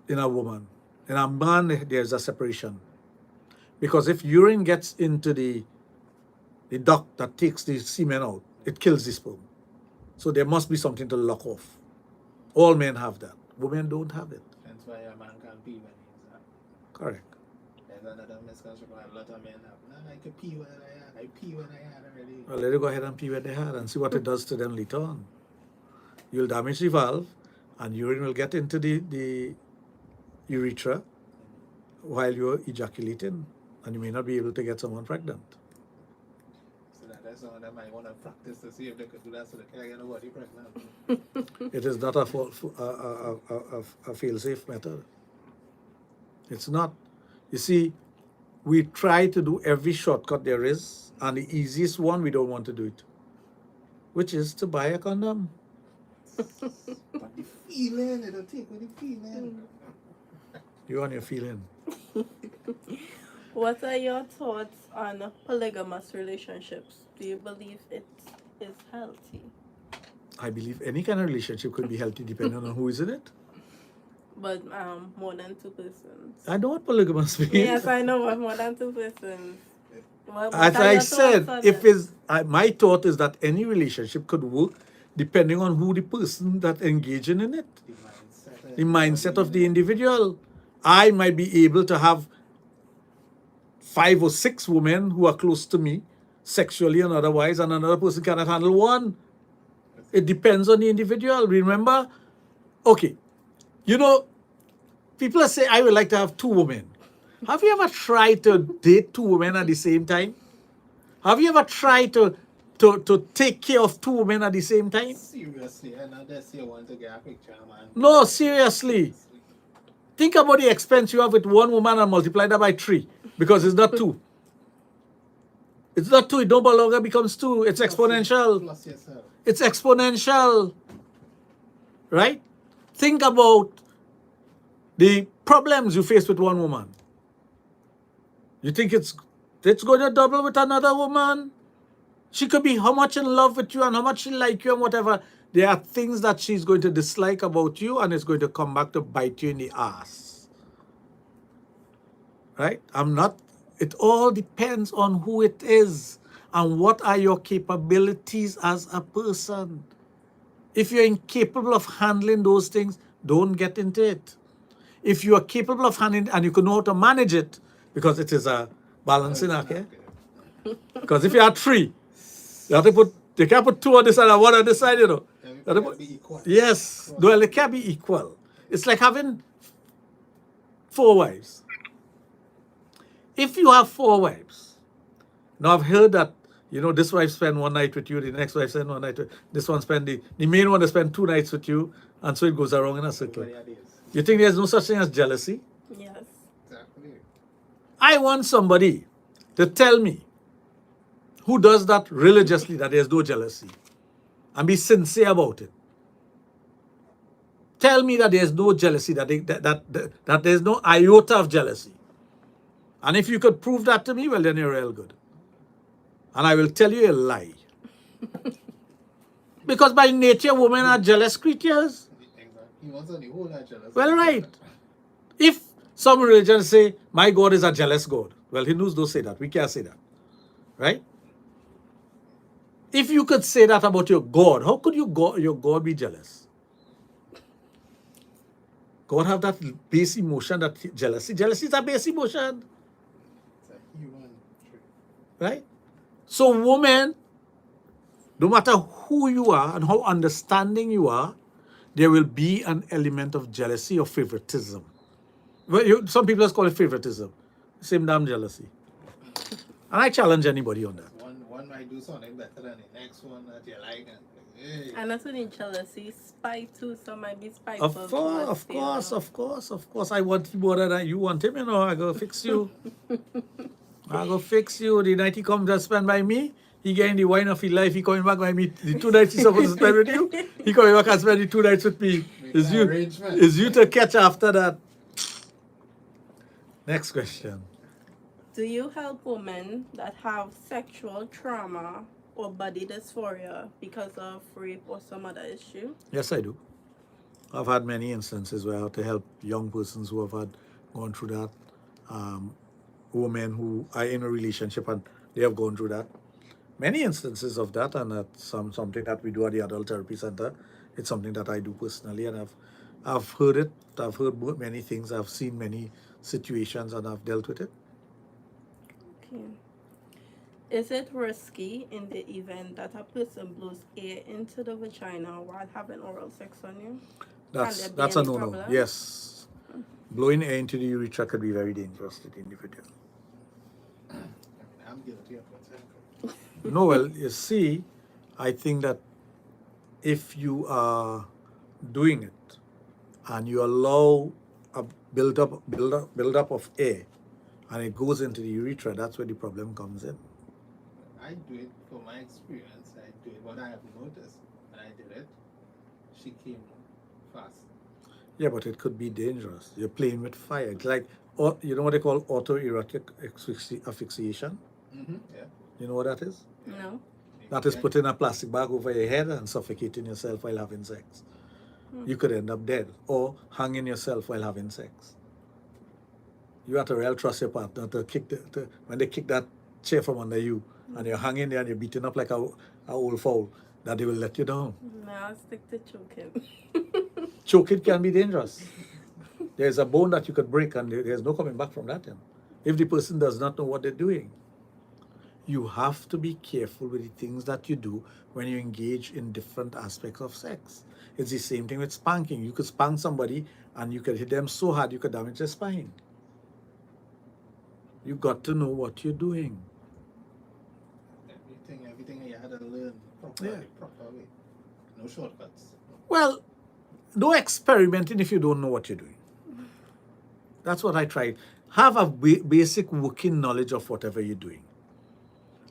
in a woman. In a man, there's a separation. Because if urine gets into the duct that takes the semen out, it kills the sperm. So there must be something to lock off. All men have that. Women don't have it. that's why a man can't pee when he's Correct. There's another misconception a lot of men have. Nah, I can pee when I had. I pee when I had already. Well, let it go ahead and pee where they had and see what it does to them later on. You'll damage the valve, and urine will get into the urethra while you're ejaculating, and you may not be able to get someone pregnant. So that's someone that might want to practice to see if they could do that so they can't get nobody pregnant. It is not a fail-safe method. It's not. You see, we try to do every shortcut there is, and the easiest one, we don't want to do it, which is to buy a condom. But the feeling, it'll take with the feeling. You and your feeling. What are your thoughts on polygamous relationships? Do you believe it is healthy? I believe any kind of relationship could be healthy depending on who is in it. But more than two persons. I know what polygamous means. Yes, I know what more than two persons. What As are I your said, thoughts on if it? my thought is that any relationship could work depending on who the person that engaging in it, the mindset of the individual. I might be able to have 5 or 6 women who are close to me, sexually and otherwise, and another person cannot handle one. It depends on the individual. Remember, okay, people say, I would like to have 2 women. Have you ever tried to date 2 women at the same time? Have you ever tried to take care of 2 women at the same time? Seriously, and not just you want to get a picture, man. No, seriously. Think about the expense you have with 1 woman and multiply that by 3, because it's not 2. It's not 2. It no longer becomes 2. It's exponential. Plus yourself. It's exponential. Right? Think about the problems you face with 1 woman. You think it's going to double with another woman? She could be how much in love with you and how much she like you and whatever. There are things that she's going to dislike about you, and it's going to come back to bite you in the ass. Right? It all depends on who it is and what are your capabilities as a person. If you're incapable of handling those things, don't get into it. If you are capable of handling and you can know how to manage it, because it is a balancing act, yeah? Because if you have 3, you can't put 2 on this side and 1 on this side, Everybody be equal. Yes. Well, it can't be equal. It's like having 4 wives. If you have 4 wives, now I've heard that, this wife spend 1 night with you, the next wife spend 1 night with this one spend the main one to spend 2 nights with you, and so it goes around in a circle. Everybody had this. You think there's no such thing as jealousy? Yes. Exactly. I want somebody to tell me who does that religiously, that there's no jealousy, and be sincere about it. Tell me that there's no jealousy, that there's no iota of jealousy. And if you could prove that to me, well, then you're real good. And I will tell you a lie. Because by nature, women are jealous creatures. Exactly. He wants on the whole lot jealous. Well, right. If Some religions say, my God is a jealous God. Well, Hindus don't say that. We can't say that. Right? If you could say that about your God, how could your God be jealous? God have that base emotion, that jealousy. Jealousy is a base emotion. It's a human trait. Right? So women, no matter who you are and how understanding you are, there will be an element of jealousy or favoritism. Well, some people just call it favoritism. Same damn jealousy. And I challenge anybody on that. One might do something better than the next one that you like, and hey, And not only jealousy, spite too. Some might be spiteful Of course, towards of you, course, know. of course, of course. I want you more than you want him, I go fix you. I go fix you. The night he come to spend by me, he getting the wine of his life. He coming back by me. The 2 nights he's supposed to spend with you, he coming back and spend the 2 nights with me. make Is an you, arrangement. is you to catch after that? Next question. Do you help women that have sexual trauma or body dysphoria because of rape or some other issue? Yes, I do. I've had many instances where I have to help young persons who have gone through that. Women who are in a relationship and they have gone through that. Many instances of that, and that's something that we do at the Adult Therapy Center. It's something that I do personally, and I've heard it. I've heard many things. I've seen many situations, and I've dealt with it. Okay. Is it risky in the event that a person blows air into the vagina while having oral sex on you? That's there be a any no-no. problem? Yes, blowing air into the urethra could be very dangerous to the individual. I'm guilty of what's No, well, you see, I think that if you are doing it and you allow a build up of air and it goes into the urethra, that's where the problem comes in. I do it for my experience. I do it. What I have noticed when I did it, she came fast. Yeah, but it could be dangerous. You're playing with fire. It's like, you know what they call autoerotic asphyxiation? Yeah. You know what that is? No. That is putting a plastic bag over your head and suffocating yourself while having sex. You could end up dead or hanging yourself while having sex. You have to really trust your partner to when they kick that chair from under you and you're hanging there and you're beating up like a old fowl, that they will let you down. No, I'll stick to choking. Choking can be dangerous. There's a bone that you could break and there's no coming back from that then. If the person does not know what they're doing. You have to be careful with the things that you do when you engage in different aspects of sex. It's the same thing with spanking. You could spank somebody and you could hit them so hard you could damage their spine. You got to know what you're doing. Everything you had to learn proper way. No shortcuts. Well, no experimenting if you don't know what you're doing. That's what I tried. Have a basic working knowledge of whatever you're doing.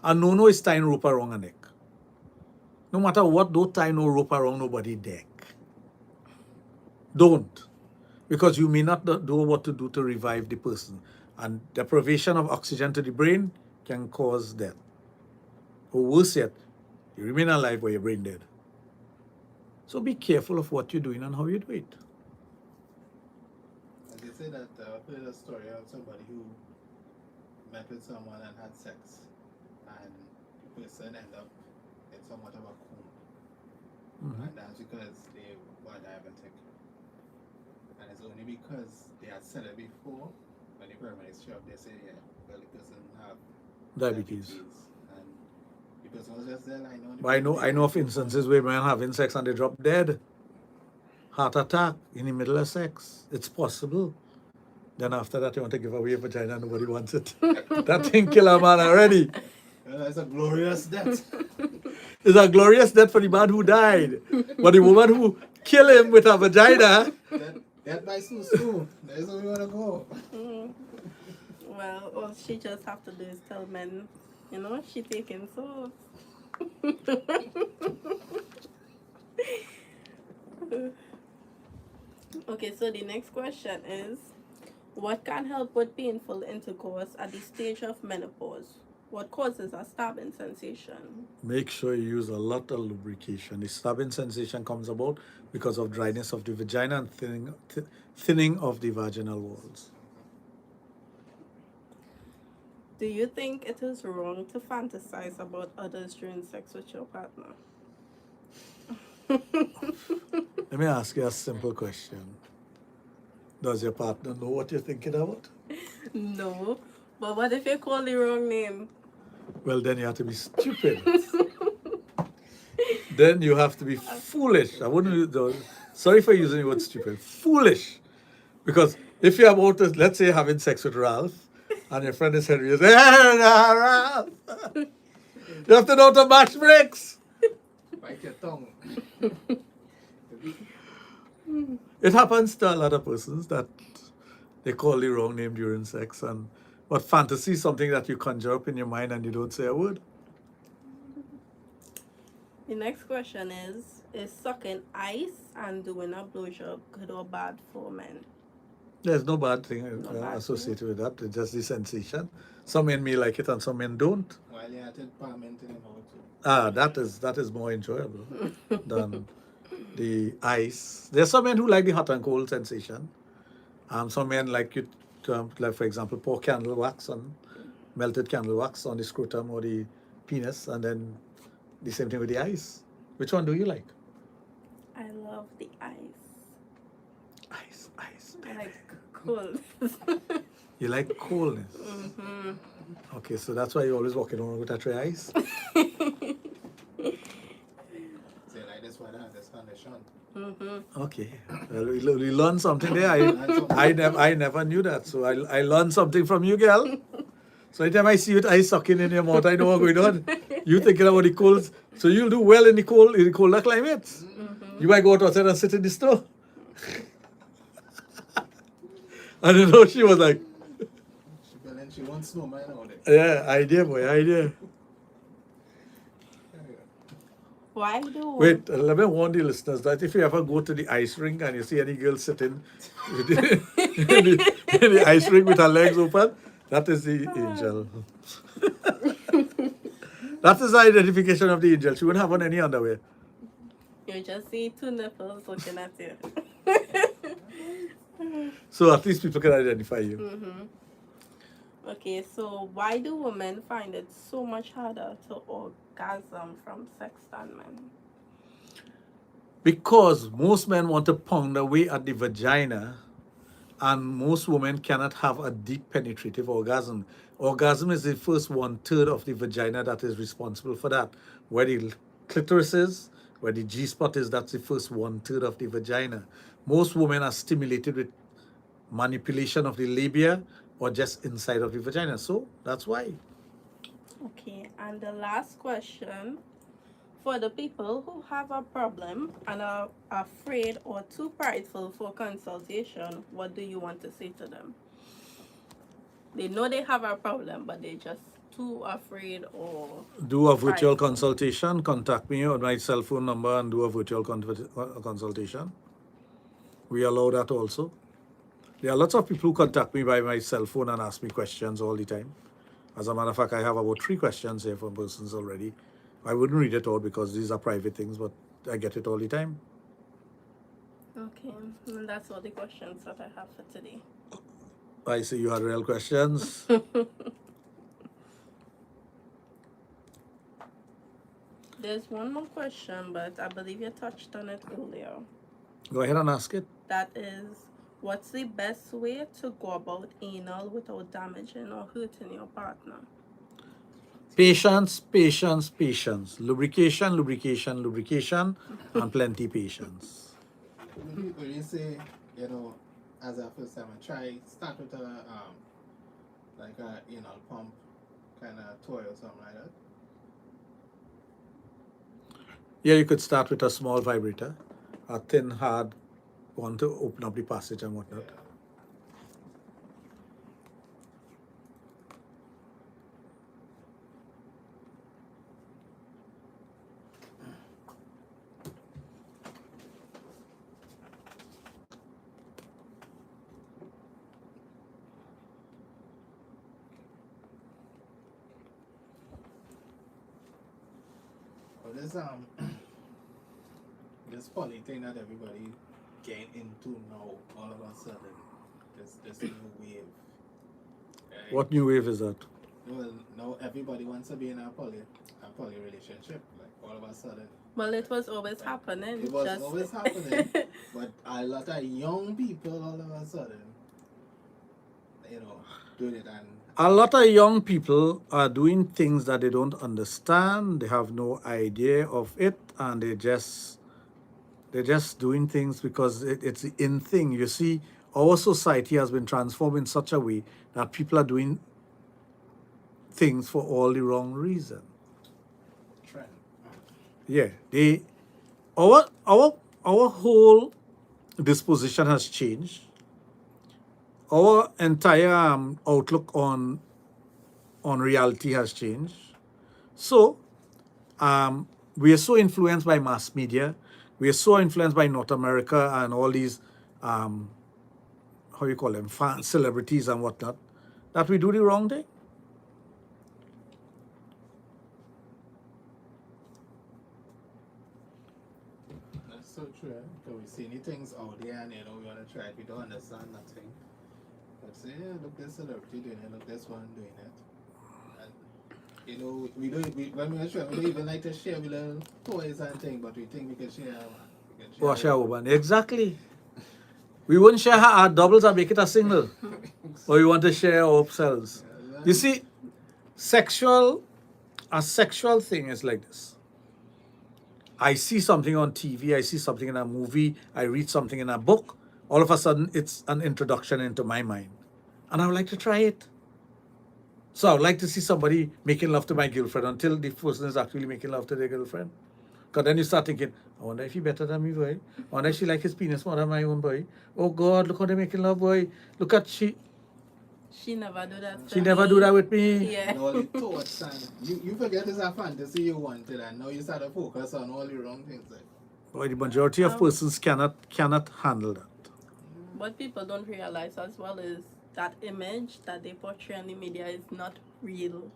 A no-no is tying rope around a neck. No matter what, don't tie no rope around nobody's neck. Don't. Because you may not know what to do to revive the person. And deprivation of oxygen to the brain can cause death. Or worse yet, you remain alive but your brain dead. So be careful of what you're doing and how you do it. As they say that I heard a story of somebody who met with someone and had sex, and the person ended up in somewhat of a coma. And that's because they were diabetic. And it's only because they had said it before, when the paramedics show up, they say, yeah, well, the person have Diabetes. And the person was just there lying on the But I know of instances where men having sex and they drop dead. Heart attack in the middle of sex. It's possible. Then after that, you want to give away your vagina, nobody wants it. That thing kill a man already. Well, it's a glorious death. It's a glorious death for the man who died. But the woman who killed him with her vagina, Death by soon. That's where we want to go. Well, all she just have to do is tell men, she taking souls. Okay, so the next question is, what can help with painful intercourse at the stage of menopause? What causes a stabbing sensation? make sure you use a lot of lubrication. The stabbing sensation comes about because of dryness of the vagina and thinning of the vaginal walls. Do you think it is wrong to fantasize about others during sex with your partner? Let me ask you a simple question. Does your partner know what you're thinking about? No. But what if you call the wrong name? Well, then you have to be stupid. Then you have to be foolish. I wouldn't use sorry for using the word stupid. Foolish. Because if you're about to, let's say, having sex with Ralph, and your friend is Henry, you say, hey, Ralph! You have to know to match bricks. Bite your tongue. It happens to a lot of persons that they call the wrong name during sex, and but fantasy is something that you conjure up in your mind and you don't say a word. The next question is sucking ice and doing a blowjob good or bad for men? There's no bad thing No bad associated with that. It's just the sensation. Some men may like it and some men don't. While you're at it, palm into the mouth too. That is more enjoyable than the ice. There's some men who like the hot and cold sensation. Some men like it, like for example, pour candle wax on melted candle wax on the scrotum or the penis, and then the same thing with the ice. Which one do you like? I love the ice. Ice, ice. I like cold. You like coolness. Mm-hmm. Okay, so that's why you're always walking around with a tray ice. Say like this weather, this condition. Mm-hmm. Okay, well, we learned something there. I never knew that, so I learned something from you, girl. So anytime I see you with ice sucking in your mouth, I know what's going on. You thinking about the cold, so you'll do well in the colder climates. Mm-hmm. You might go outside and sit in the snow. I don't know. She was like, She wants snowman out there. yeah, idea, boy, idea. Why do Wait, let me warn the listeners that if you ever go to the ice rink and you see any girl sitting in the ice rink with her legs open, that is the angel. That is the identification of the angel. She wouldn't have on any underwear. you just see two nipples looking at you? So at least people can identify you. Mm-hmm. Okay, so why do women find it so much harder to orgasm from sex than men? Because most men want to pound away at the vagina, and most women cannot have a deep penetrative orgasm. Orgasm is the first 1/3 of the vagina that is responsible for that. Where the clitoris is, where the G spot is, that's the first 1/3 of the vagina. Most women are stimulated with manipulation of the labia or just inside of the vagina. So that's why. Okay, and the last question, for the people who have a problem and are afraid or too prideful for consultation, what do you want to say to them? They know they have a problem, but they're just too afraid or Do a virtual prideful. consultation. Contact me on my cell phone number and do a virtual consultation. We allow that also. There are lots of people who contact me by my cell phone and ask me questions all the time. As a matter of fact, I have about 3 questions here from persons already. I wouldn't read it all because these are private things, but I get it all the time. Okay, and that's all the questions that I have for today. I see you had real questions. There's one more question, but I believe you touched on it earlier. Go ahead and ask it. That is, what's the best way to go about anal without damaging or hurting your partner? Patience, patience, patience. Lubrication, lubrication, lubrication, and plenty patience. When you say, as a first time, start with a like a anal pump kind of toy or something like that. Yeah, you could start with a small vibrator, a thin, hard one to open up the passage and whatnot. Yeah. Well, this funny thing that everybody getting into now, all of a sudden, this new wave. Right? What new wave is that? Well, now everybody wants to be in a poly relationship. Like all of a sudden, Well, it was always happening. it was Just always happening. But a lot of young people all of a sudden, you know, doing it and A lot of young people are doing things that they don't understand. They have no idea of it, and they're just doing things because it's the in thing. You see, our society has been transformed in such a way that people are doing things for all the wrong reason. trend. Yeah, they our whole disposition has changed. Our entire outlook on reality has changed. So we are so influenced by mass media. We are so influenced by North America and all these, how you call them, celebrities and whatnot, that we do the wrong thing. That's so true. Because we see any things out there and you know we want to try it. We don't understand nothing. But say, yeah, look, this celebrity doing it. Look, this one doing it. And you know, we don't. When we are sure, we don't even like to share with little toys and things, but we think we can share. We can share. Wash our woman. Exactly. We wouldn't share our doubles and make it a single. Or we want to share ourselves. You see, a sexual thing is like this. I see something on TV, I see something in a movie, I read something in a book. All of a sudden, it's an introduction into my mind. And I would like to try it. So I would like to see somebody making love to my girlfriend until the person is actually making love to their girlfriend. Because then you start thinking, I wonder if he better than me, boy. I wonder if she like his penis more than my own, boy. Oh God, look how they're making love, boy. Look at she never do that. she never do that with me. Yeah. And all the thoughts and you forget it's a fantasy you wanted and now you start to focus on all the wrong things. Like, Boy, the majority of persons cannot handle that. What people don't realize as well is that image that they portray on the media is not real.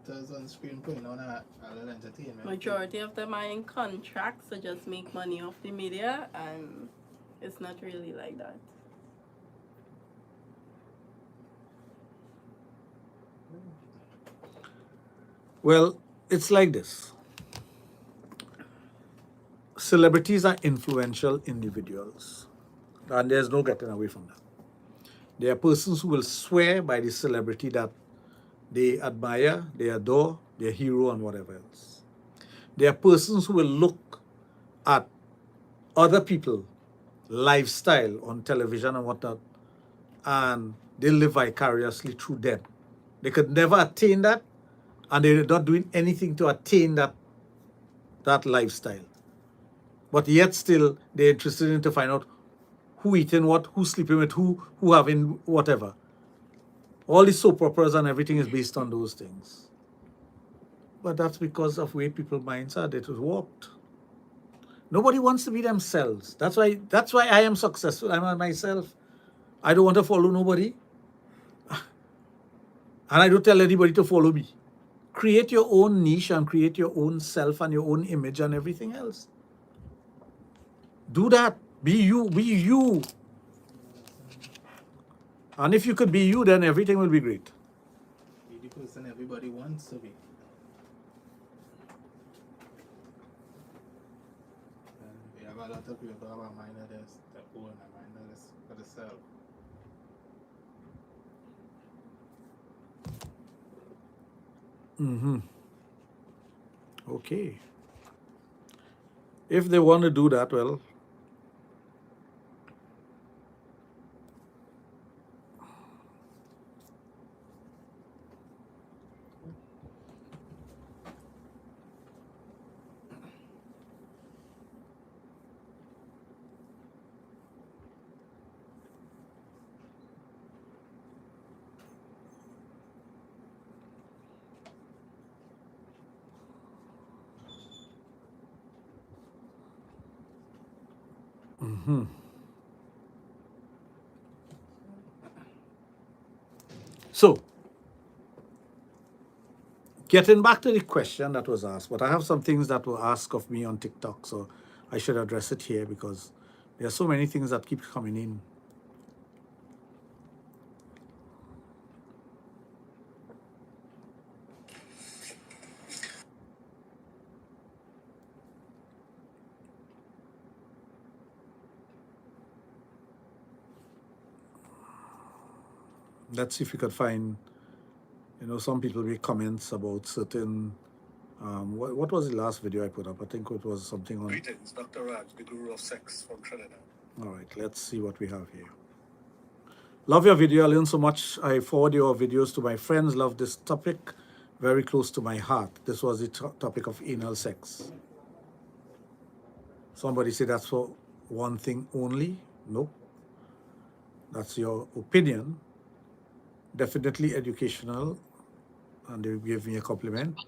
actors on screen putting on a little entertainment. Majority of them are in contracts to just make money off the media, and it's not really like that. Well, it's like this. Celebrities are influential individuals, and there's no getting away from that. There are persons who will swear by the celebrity that they admire, they adore, their hero, and whatever else. There are persons who will look at other people, lifestyle on television and whatnot, and they live vicariously through them. They could never attain that, and they're not doing anything to attain that lifestyle. But yet still, they're interested in to find out who eating what, who's sleeping with who having whatever. All the soap operas and everything is based on those things. But that's because of way people's minds are. It was warped. Nobody wants to be themselves. That's why I am successful. I'm myself. I don't want to follow nobody. And I don't tell anybody to follow me. Create your own niche and create your own self and your own image and everything else. Do that. Be you. Be you. And if you could be you, then everything will be great. Be the person everybody wants to be. And we have a lot of people who have a mind of this, their own, a mind of this for themselves. Okay. If they want to do that, well, so getting back to the question that was asked, but I have some things that were asked of me on TikTok, so I should address it here because there are so many things that keep coming in. Let's see if we could find, some people make comments about certain. What was the last video I put up? I think it was something on. Greetings, Dr. Raj, the guru of sex from Trinidad. All right, let's see what we have here. Love your video. I learned so much. I forward your videos to my friends. Love this topic. Very close to my heart. This was the topic of anal sex. Somebody said that's for one thing only. Nope. That's your opinion. Definitely educational. And they give me a compliment.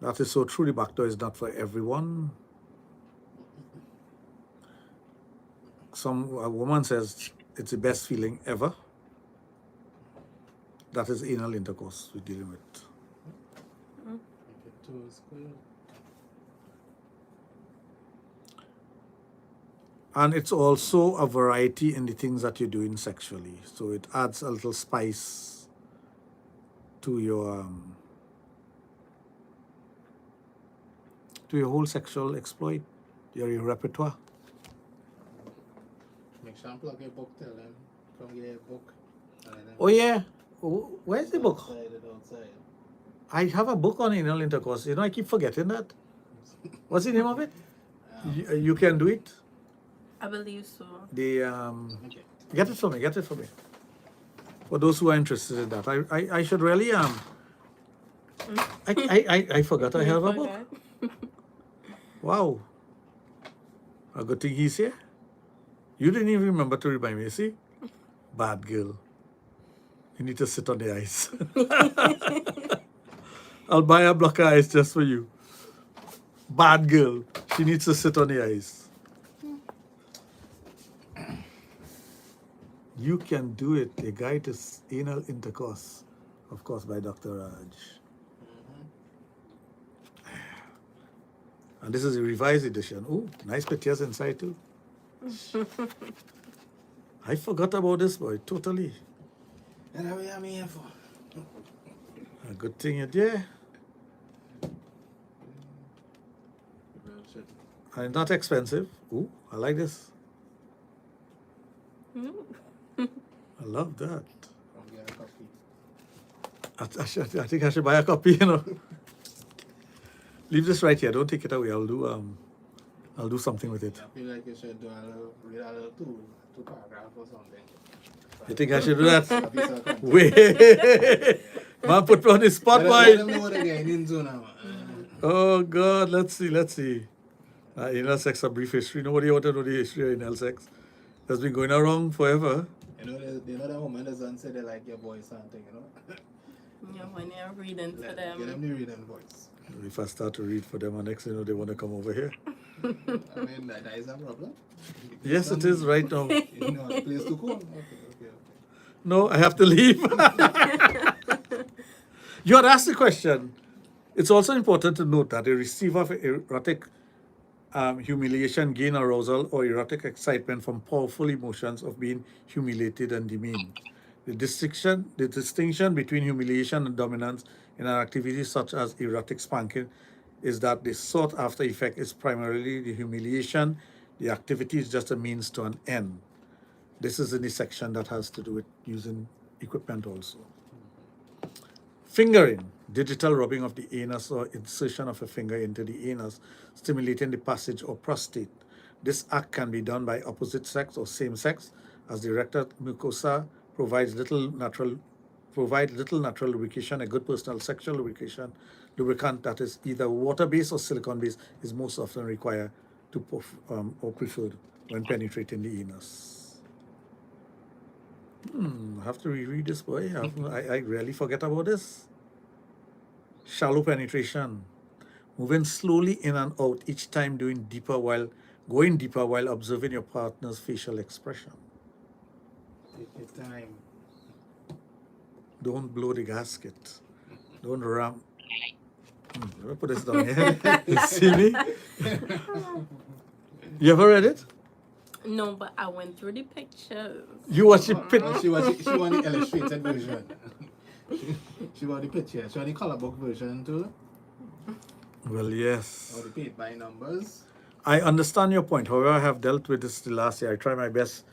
That is so true. The back door is not for everyone. A woman says it's the best feeling ever. That is anal intercourse we're dealing with. And it's also a variety in the things that you're doing sexually. So it adds a little spice to your whole sexual exploit, your repertoire. Make sure and plug your book, tell them. Come get your book. Oh yeah. Where's the book? Outside. I have a book on anal intercourse. I keep forgetting that. What's the name of it? You can do it. I believe so. Okay. Get it for me. For those who are interested in that, I should really I forgot I have a book. Wow. A good thing he's here. You didn't even remember to remind me, see? Bad girl. You need to sit on the ice. I'll buy a block of ice just for you. Bad girl. She needs to sit on the ice. You can do it. A guide to anal intercourse. Of course, by Dr. Raj. And this is a revised edition. Oh, nice pictures inside too. I forgot about this boy, totally. And how am I here for? A good thing you did. And not expensive. Ooh, I like this. I love that. Come get a copy. I think I should buy a copy, Leave this right here. Don't take it away. I'll do something with it. I feel like you should read a little two paragraphs or something. You think I should do that? A piece of content. Wait. Man, put me on the spot, Let them boy. know what they're getting into now. Oh, God. Let's see. Anal sex, a brief history. Nobody want to know the history of anal sex. That's been going around forever. They know that woman doesn't say they like your voice something, Yeah, when you're reading for Get them. them the reading voice. If I start to read for them, and next thing you know, they want to come over here. I mean, that is a problem. Yes, it is right now. You know, a place to go. Okay. No, I have to leave. You had asked the question. It's also important to note that a receiver of erotic humiliation, gain arousal, or erotic excitement from powerful emotions of being humiliated and demeaned. The distinction between humiliation and dominance in an activity such as erotic spanking is that the sought after effect is primarily the humiliation. The activity is just a means to an end. This is in the section that has to do with using equipment also. Fingering, digital rubbing of the anus or insertion of a finger into the anus, stimulating the passage or prostate. This act can be done by opposite sex or same sex, as the rectal mucosa provides little natural lubrication. A good personal sexual lubricant that is either water-based or silicone-based is most often required or preferred when penetrating the anus. I have to reread this, boy. I really forget about this. Shallow penetration. Moving slowly in and out, each time going deeper while observing your partner's facial expression. Take your time. Don't blow the gasket. Don't ram. Let me put this down here. You see me? You ever read it? No, but I went through the pictures. You watch the She want the illustrated version. She want the picture. She want the color book version too. Well, yes. Or they paid by numbers. I understand your point. However, I have dealt with this the last year. I try my best,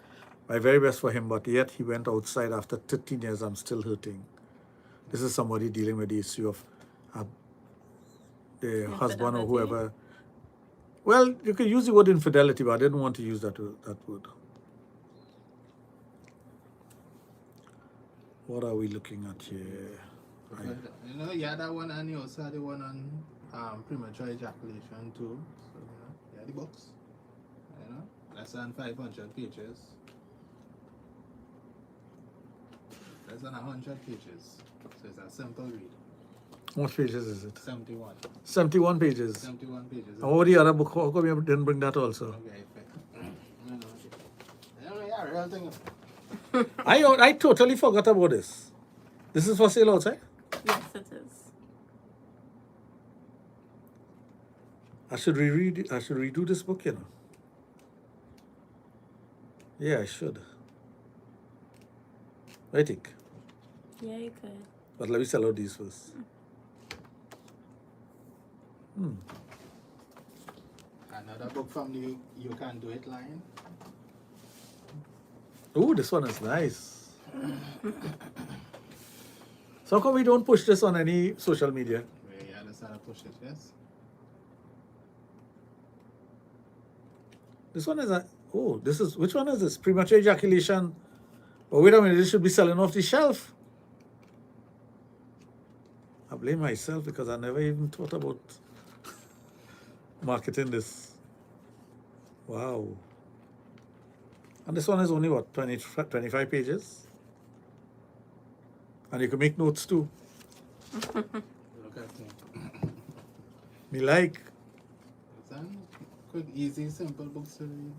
my very best for him, but yet he went outside after 13 years. I'm still hurting. This is somebody dealing with the issue of uh, the husband or Infidelity. whoever. Well, you could use the word infidelity, but I didn't want to use that word. What are we looking at here? Because, you know, you had that one and you also had the one on premature ejaculation too. So, you know, you had the books. You know, less than 500 pages. Less than 100 pages. So it's a simple read. How much pages is it? 71. 71 pages. 71 pages. And what the other book? How come you didn't bring that also? Okay, you know, yeah, real thing. I totally forgot about this. This is for sale outside? Yes, it is. I should reread it. I should redo this book, you know. Yeah, I should. I think. Yeah, you could. But let me sell out these first. Another book from the You Can Do It line. Oh, this one is nice. So how come we don't push this on any social media? Where you understand to push it, yes? This one is this is, which one is this? Premature ejaculation. Oh, wait a minute, this should be selling off the shelf. I blame myself because I never even thought about marketing this. Wow. And this one is only what, 25 pages? And you can make notes too. Look at it. Me like. Understand? Quick, easy, simple books to read.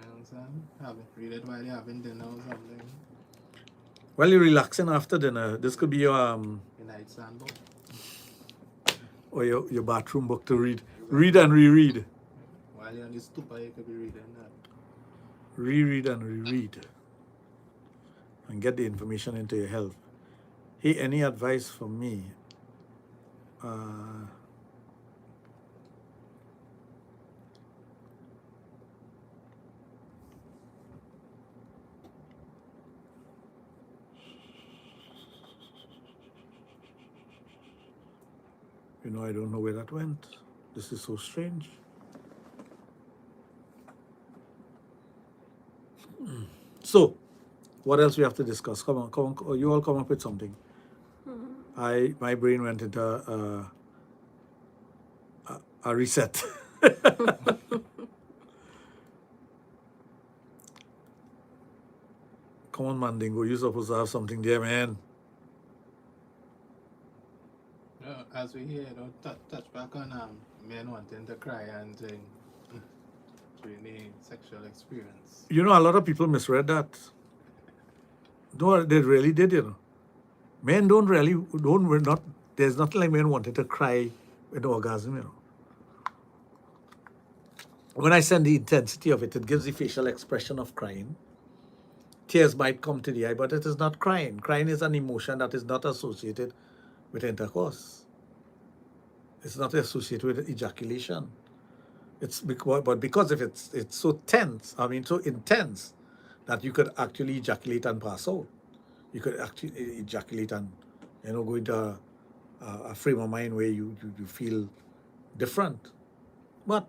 You understand? Read it while you're having dinner or something. Well, you're relaxing after dinner. This could be your Your nightstand book. or your bathroom book to read. Read and reread. While you're on the stupor, you could be reading that. Reread and reread. And get the information into your health. Hey, any advice from me? You know, I don't know where that went. This is so strange. So, what else we have to discuss? Come on, you all come up with something. My brain went into a reset. Come on, Mandingo, you're supposed to have something there, man. As we hear, touch back on men wanting to cry and thing during the sexual experience. You know, a lot of people misread that. No, they really did, you know. Men there's nothing like men wanting to cry with orgasm, you know. When I send the intensity of it, it gives the facial expression of crying. Tears might come to the eye, but it is not crying. Crying is an emotion that is not associated with intercourse. It's not associated with ejaculation. But because if it's so so intense, that you could actually ejaculate and pass out. You could actually ejaculate and, go into a frame of mind where you feel different. But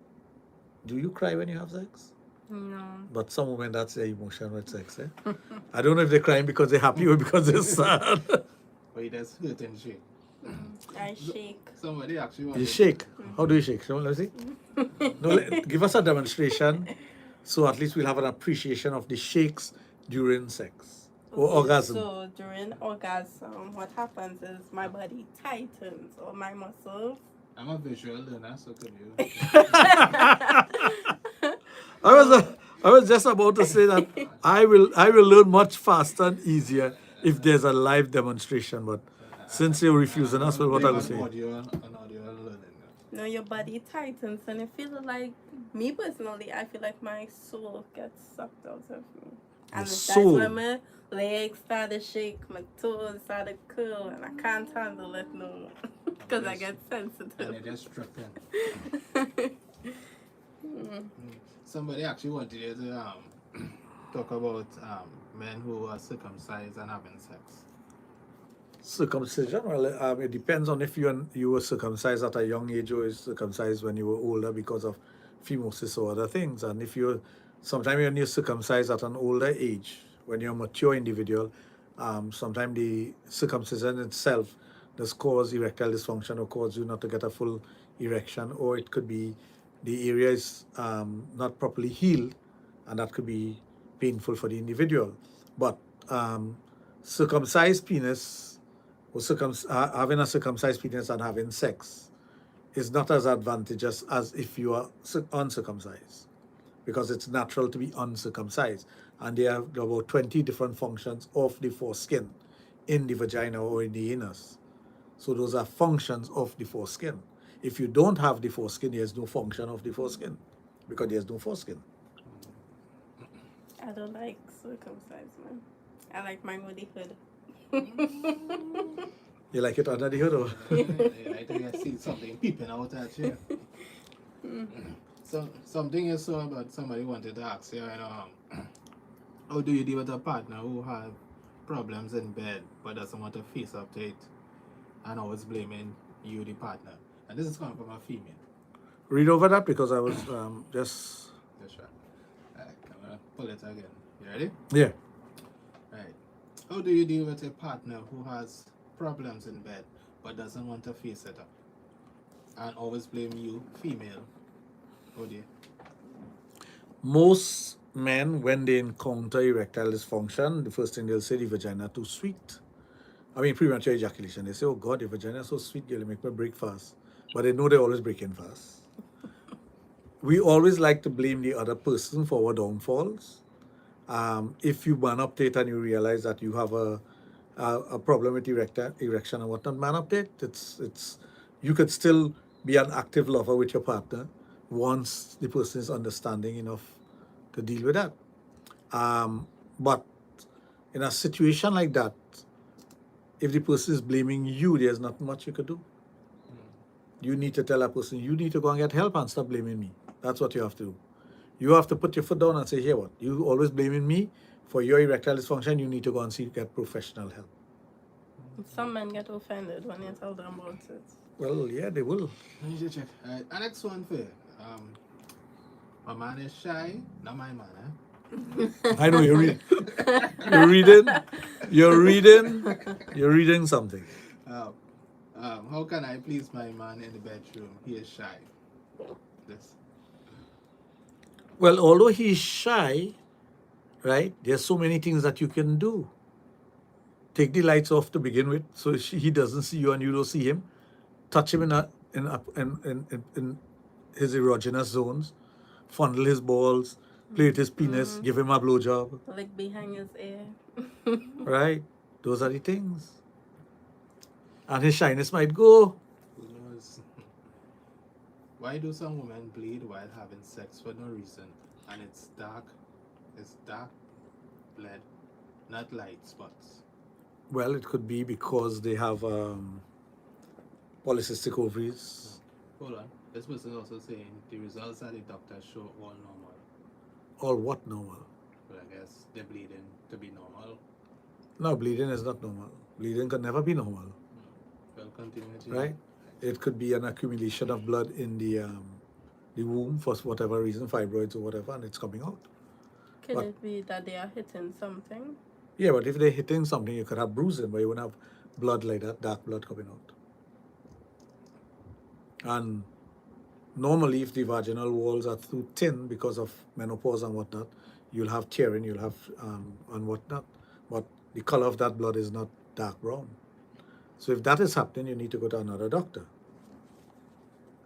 do you cry when you have sex? No. But some women, that's their emotion with sex. Eh? I don't know if they're crying because they're happy or because they're sad. But it does hurt and shake. I shake. Somebody actually You wanted shake. How do you shake? Shall we see? No, give us a demonstration, so at least we'll have an appreciation of the shakes during sex or orgasm. So during orgasm, what happens is my body tightens or my muscles. I'm a visual learner, so could you? I was just about to say that I will learn much faster and easier if there's a live demonstration, but since you're refusing us, well, what I will say. An audio learning. No, your body tightens and it feels like, me personally, I feel like my soul gets sucked out of me. And that's soul. when my legs start to shake, my toes start to curl, and I can't handle it no more. Because I get And sensitive. it just struck in. Somebody actually wanted you to talk about men who are circumcised and having sex. Circumcision, well, it depends on if you were circumcised at a young age or circumcised when you were older because of phimosis or other things. And if you're sometimes when you're circumcised at an older age, when you're a mature individual, sometimes the circumcision itself does cause erectile dysfunction or cause you not to get a full erection, or it could be the area is not properly healed, and that could be painful for the individual. But circumcised penis or having a circumcised penis and having sex is not as advantageous as if you are uncircumcised, because it's natural to be uncircumcised. And there are about 20 different functions of the foreskin in the vagina or in the anus. So those are functions of the foreskin. If you don't have the foreskin, there's no function of the foreskin because there's no foreskin. I don't like circumcised men. I like mine with the hood. You like it under the hood, or? I think I see something peeping out at you. So something you saw about somebody wanted to ask you, how do you deal with a partner who have problems in bed but doesn't want to face up to it and always blaming you, the partner? And this is coming from a female. Read over that because I was just That's right. I'm gonna pull it again. You ready? yeah. Right. How do you deal with a partner who has problems in bed but doesn't want to face it up and always blame you, female? Oh dear. Most men, when they encounter erectile dysfunction, the first thing they'll say, the vagina too sweet. I mean, premature ejaculation. They say, oh God, the vagina is so sweet, girl, it make me break fast. But they know they're always breaking fast. We always like to blame the other person for our downfalls. If you man update and you realize that you have a problem with erection and whatnot, man update. It's you could still be an active lover with your partner once the person is understanding enough to deal with that. But in a situation like that, if the person is blaming you, there's not much you could do. You need to tell that person, you need to go and get help and stop blaming me. That's what you have to do. You have to put your foot down and say, here, what? You always blaming me for your erectile dysfunction. You need to go and get professional help. Some men get offended when you tell them about it. Well, yeah, they will. Let me just check. Alright, and next one for you. My man is shy, not my man, I know you're reading. You're reading. You're reading. You're reading something. How can I please my man in the bedroom? He is shy. This. Well, although he's shy, right? There's so many things that you can do. Take the lights off to begin with, so he doesn't see you and you don't see him. Touch him in his erogenous zones. Fondle his balls. Play with his penis. Give him a blowjob. Like behind his ear. Right? Those are the things. And his shyness might go. Who knows? Why do some women bleed while having sex for no reason? And it's dark blood, not light spots. Well, it could be because they have polycystic ovaries. Hold on. This person also saying the results that the doctors show all normal. Or what normal? But I guess they're bleeding to be normal. No, bleeding is not normal. Bleeding can never be normal. Well, continue to Right? It could be an accumulation of blood in the womb for whatever reason, fibroids or whatever, and it's coming out. Can But- it be that they are hitting something? Yeah, but if they're hitting something, you could have bruising, but you wouldn't have blood like that, dark blood coming out. And normally, if the vaginal walls are too thin because of menopause and whatnot, you'll have tearing, you'll have and whatnot. But the color of that blood is not dark brown. So if that is happening, you need to go to another doctor.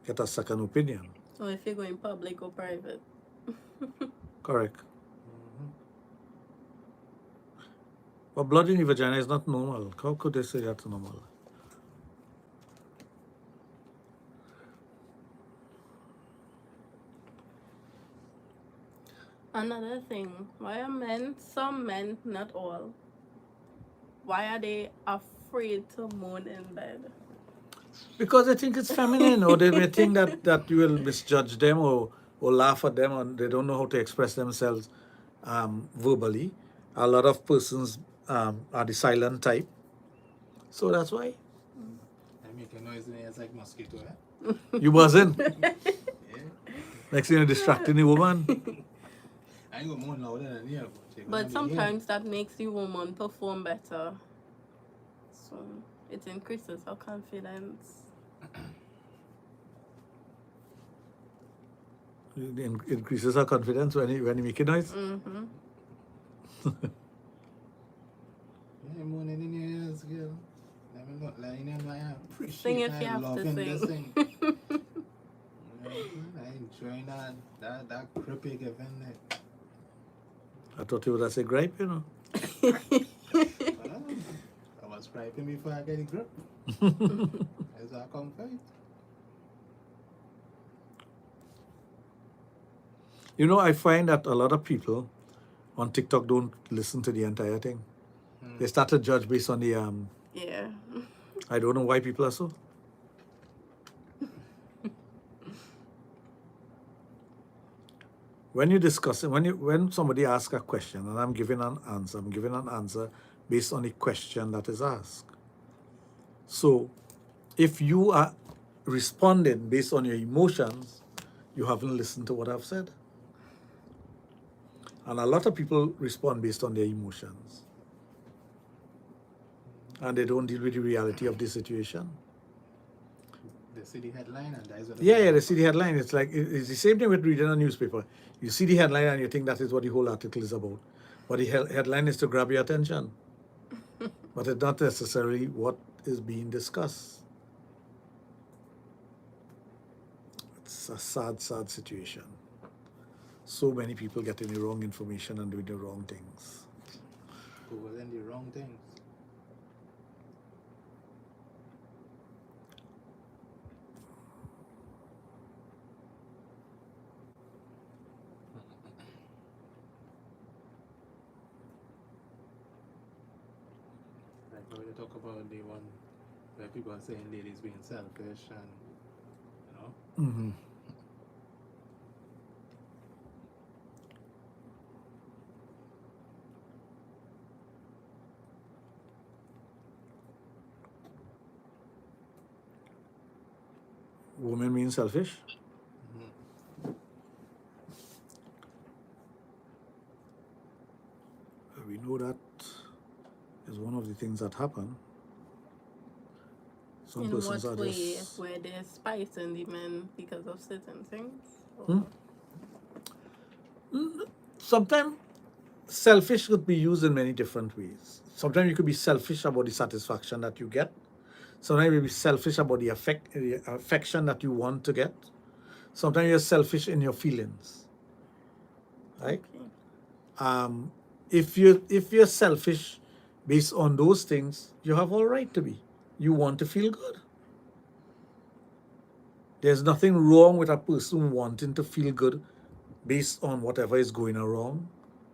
Get a second opinion. Or if you're going public or private? Correct. But blood in the vagina is not normal. How could they say that's normal? Another thing, why are some men, not all, why are they afraid to moan in bed? Because they think it's feminine, or they may think that you will misjudge them, or laugh at them, and they don't know how to express themselves verbally. A lot of persons are the silent type, so that's why I make a noise in here, it's like mosquito, eh? you buzzing. Yeah. Next thing you're distracting the woman. I ain't got more louder than here, but you're gonna But be sometimes that makes the woman perform better. So it increases her confidence. It increases her confidence when you make a noise. Mm-hmm. Yeah, more than in your ears, girl. Let me not lying in my appreciate Sing if you I have to loving this sing. thing. You know what I'm saying? I enjoying that creepy giving it. I thought you would have said gripe, you know. I was griping before I get the grip. As I come fight. You know, I find that a lot of people on TikTok don't listen to the entire thing. They start to judge based on the Yeah. I don't know why people are so. When you discuss it, when somebody asks a question and I'm giving an answer based on the question that is asked. So if you are responding based on your emotions, you haven't listened to what I've said. And a lot of people respond based on their emotions. And they don't deal with the reality of the situation. They see the headline and that is what Yeah, they see the headline. It's like it's the same thing with reading a newspaper. You see the headline and you think that is what the whole article is about. But the headline is to grab your attention. But it's not necessarily what is being discussed. It's a sad, sad situation. So many people getting the wrong information and doing the wrong things. Googling the wrong things. Like when you talk about the one where people are saying ladies being selfish and you know. Mm-hmm. Women being selfish? We know that is one of the things that happen. Some In persons what are way? just Where there's spice in the men because of certain things? Or- sometimes selfish could be used in many different ways. Sometimes you could be selfish about the satisfaction that you get. Sometimes you be selfish about the affection that you want to get. Sometimes you're selfish in your feelings, right? Okay. If you're selfish based on those things, you have all right to be. You want to feel good. There's nothing wrong with a person wanting to feel good based on whatever is going wrong,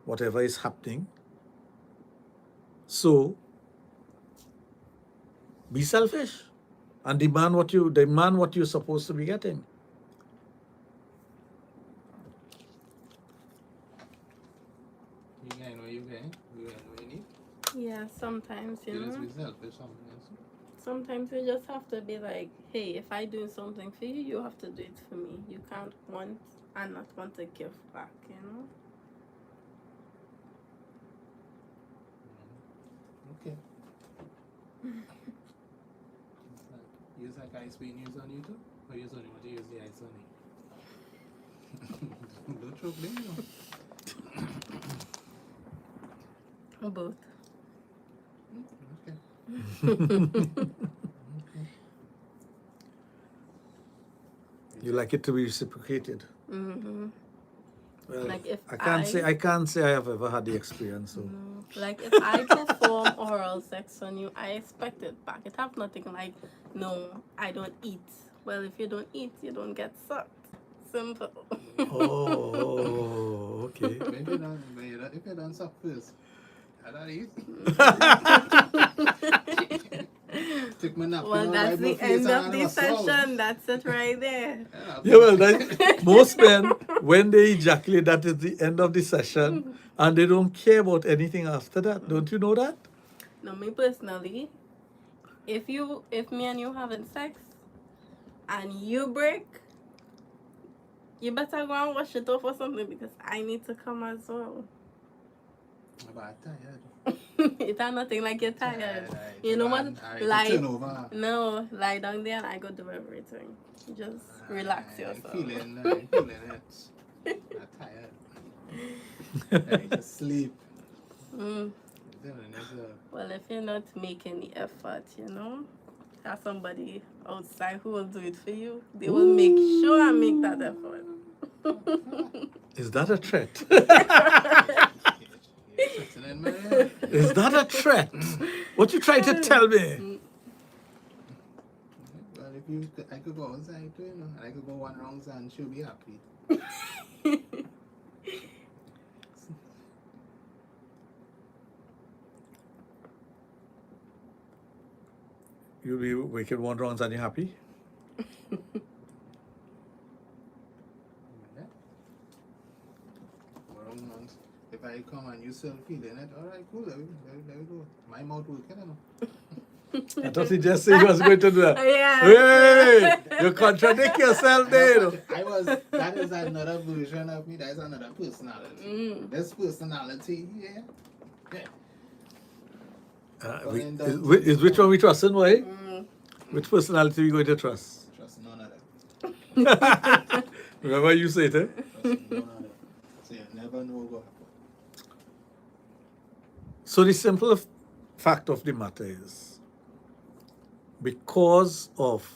whatever is happening. So be selfish and demand what you're supposed to be getting. You guys know you guys. You guys know you need. Yeah, sometimes, you You know. just be selfish sometimes. Sometimes you just have to be like, hey, if I do something for you, you have to do it for me. You can't want and not want to give back, you know? Okay. Use like ice cream use on you too? Or use only want to use the ice on you? Don't choke them, you know. Or both. Okay. You like it to be reciprocated. Mm-hmm. Well, Like if I can't say I have ever had the experience. So Like if I perform oral sex on you, I expect it back. It have nothing like, no, I don't eat. Well, if you don't eat, you don't get sucked. Simple. oh, okay. But if you don't suck first, I don't eat. Take my napkin Well, out, that's wipe my the face end and of I the never swallow. session. That's it right there. Yeah, well, most men, when they ejaculate, that is the end of the session, and they don't care about anything after that. Don't you know that? No, me personally, if me and you having sex and you break, you better go and wash it off or something because I need to come as well. But I'm tired. It's nothing like you're tired. Tired, You know what? I Lie. turn over. No, lie down there and I go do everything. Just relax yourself. I'm feeling it. I'm tired. I need to sleep. Mm. Doing it, Well, if you're not making the effort, have somebody outside who will do it for you. They will make sure and make that effort. Is that a threat? threatening me. Is that a threat? What you trying to tell me? Well, I could go outside too, and I could go 1 round and she'll be happy. You'll be making 1 rounds and you're happy? Yeah. 1 round. If I come and you still feeling it, all right, cool. There we go. My mouth working, you know. I thought he just said he was going to do that. Yeah. Hey, you contradict yourself there. That is another version of me. That is another personality. This personality, yeah. Is which one we trusting, why? Which personality we going to trust? Trust none of them. Remember you said it, eh? Trust none of them. So you never know what happen. So the simple fact of the matter is, because of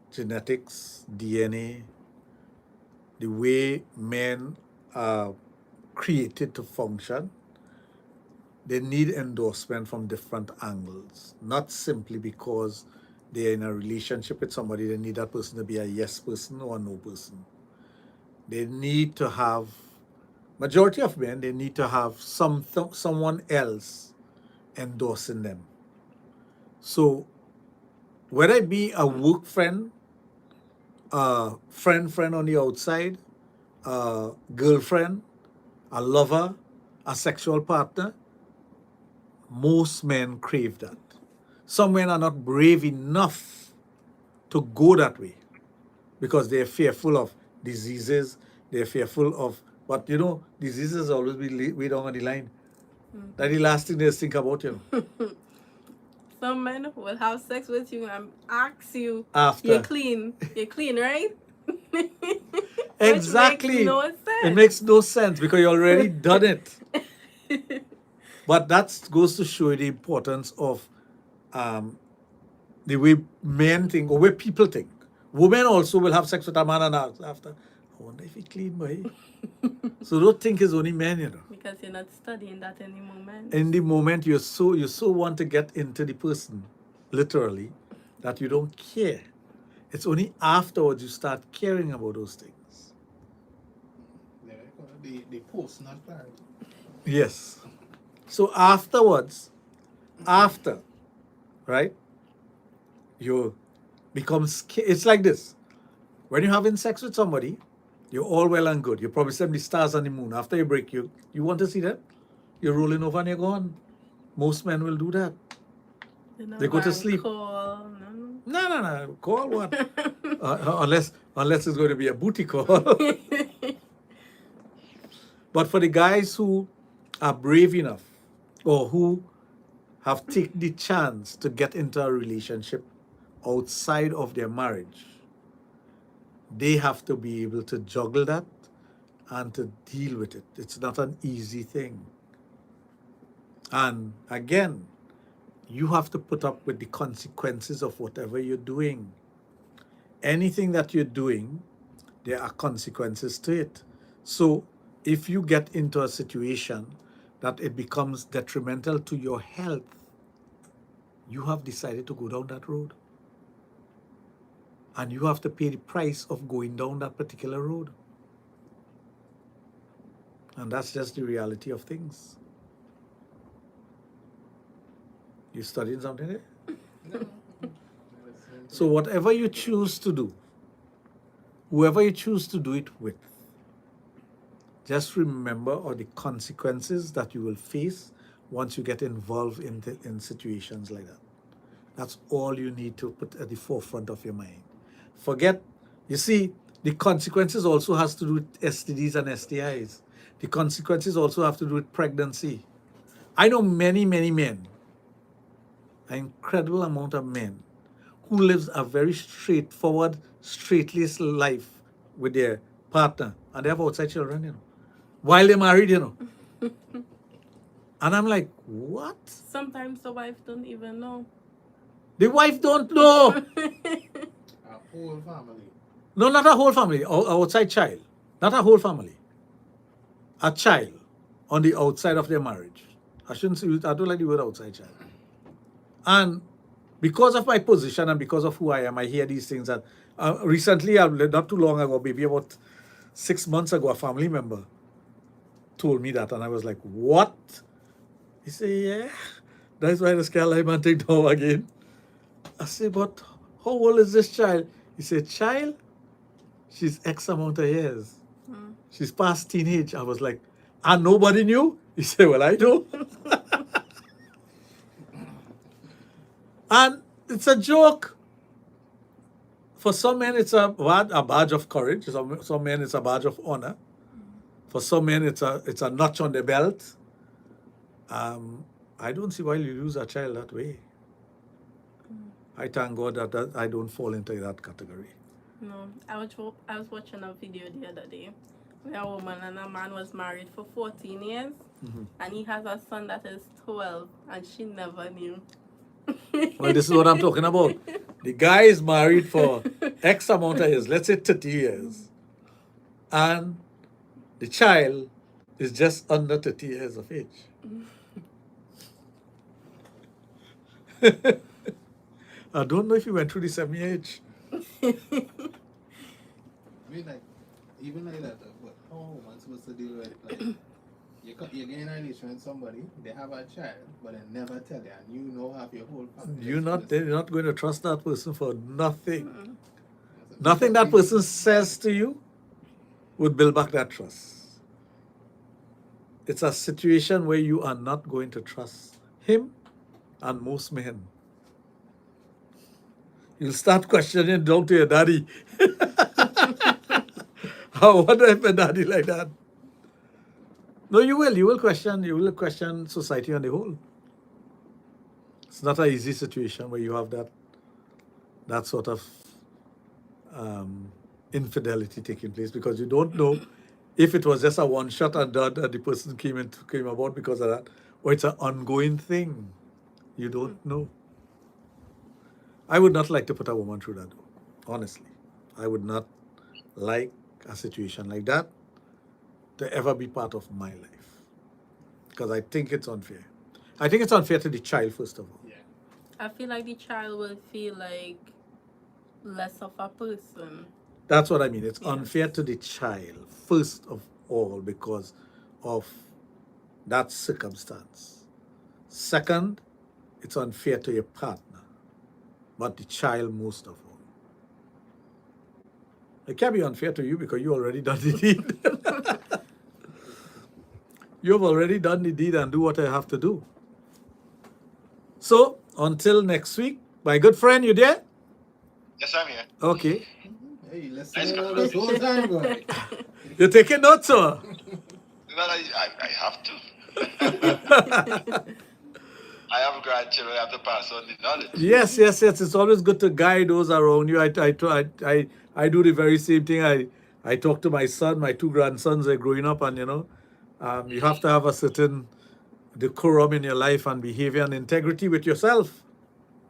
genetics, DNA, the way men are created to function, they need endorsement from different angles, not simply because they're in a relationship with somebody, they need that person to be a yes person or a no person. They need to have, majority of men, they need to have someone else endorsing them. So whether it be a work friend, a friend on the outside, a girlfriend, a lover, a sexual partner, most men crave that. Some men are not brave enough to go that way because they're fearful of diseases, they're fearful of, but diseases always be way down on the line. That's the last thing they think about, Some men will have sex with you and ask you, After. You're clean, right? Exactly. Which makes no sense. It makes no sense because you already done it. But that goes to show you the importance of the way men think or way people think. Women also will have sex with a man and ask after, I wonder if he clean, boy. So don't think it's only men, Because you're not studying that in the moment. In the moment, you so want to get into the person, literally, that you don't care. It's only afterwards you start caring about those things. The post, not clarity. Yes. So afterwards, right, you become scared. It's like this. When you're having sex with somebody, you're all well and good. You promise them the stars and the moon. After you break, you want to see that? You're rolling over and you're gone. Most men will do that. They go to sleep. Call, No. Call what? Unless it's going to be a booty call. But for the guys who are brave enough or who have taken the chance to get into a relationship outside of their marriage, they have to be able to juggle that and to deal with it. It's not an easy thing. And again, you have to put up with the consequences of whatever you're doing. Anything that you're doing, there are consequences to it. So if you get into a situation that it becomes detrimental to your health, you have decided to go down that road. And you have to pay the price of going down that particular road. And that's just the reality of things. You studying something there? So whatever you choose to do, whoever you choose to do it with, just remember all the consequences that you will face once you get involved in situations like that. That's all you need to put at the forefront of your mind. Forget, you see, the consequences also has to do with STDs and STIs. The consequences also have to do with pregnancy. I know many, many men, an incredible amount of men, who lives a very straightforward, straight-laced life with their partner, and they have outside children, while they're married, And I'm like, what? Sometimes the wife don't even know. The wife don't know. A whole family. No, not a whole family, outside child. Not a whole family. A child on the outside of their marriage. I don't like the word outside child. And because of my position and because of who I am, I hear these things that recently, not too long ago, maybe about 6 months ago, a family member told me that, and I was like, what? He said, yeah, that's why the skyline man take down again. I said, but how old is this child? He said, child, she's X amount of years. She's past teenage. I was like, and nobody knew? He said, well, I know. And it's a joke. For some men, it's a badge of courage. Some men, it's a badge of honor. For some men, it's a notch on the belt. I don't see why you lose a child that way. I thank God that I don't fall into that category. No, I was watching a video the other day where a woman and a man was married for 14 years, and he has a son that is 12, and she never knew. Well, this is what I'm talking about. The guy is married for X amount of years, let's say 30 years, and the child is just under 30 years of age. I don't know if you went through the same age. I mean, like, even like that, but how am I supposed to deal with like you get in a relation with somebody, they have a child, but they never tell you, and you know half your whole family. They're not going to trust that person for nothing. Nothing that person says to you would build back that trust. It's a situation where you are not going to trust him and most men. You'll start questioning down to your daddy. I wonder if a daddy like that. No, you will. You will question society on the whole. It's not an easy situation where you have that sort of infidelity taking place, because you don't know if it was just a one shot and done and the person came about because of that, or it's an ongoing thing. You don't know. I would not like to put a woman through that, honestly. I would not like a situation like that to ever be part of my life, because I think it's unfair. I think it's unfair to the child, first of all. Yeah. I feel like the child will feel like less of a person. That's what I mean. It's Yes. unfair to the child, first of all, because of that circumstance. Second, it's unfair to your partner, but the child most of all. It can't be unfair to you because you already done the deed. You've already done the deed and do what I have to do. So, until next week, my good friend, you there? Yes, I'm here. Okay. Hey, listen to all this whole time, boy. You're taking notes, sir? Well, I have to. I have grandchildren. I have to pass on the knowledge. Yes. It's always good to guide those around you. I do the very same thing. I talk to my son. My two grandsons are growing up, and you have to have a certain decorum in your life and behavior and integrity with yourself.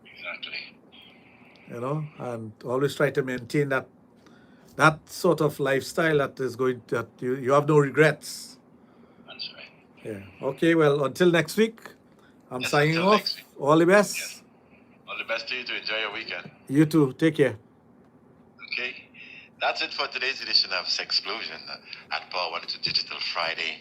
Exactly. And always try to maintain that sort of lifestyle that you have no regrets. That's right. Yeah. Okay. Well, until next week, I'm Yes, signing until off. next week. All the best. Yes. All the best to you to enjoy your weekend. You too. Take care. Okay. That's it for today's edition of Sexplosion at Power 102 Digital Friday.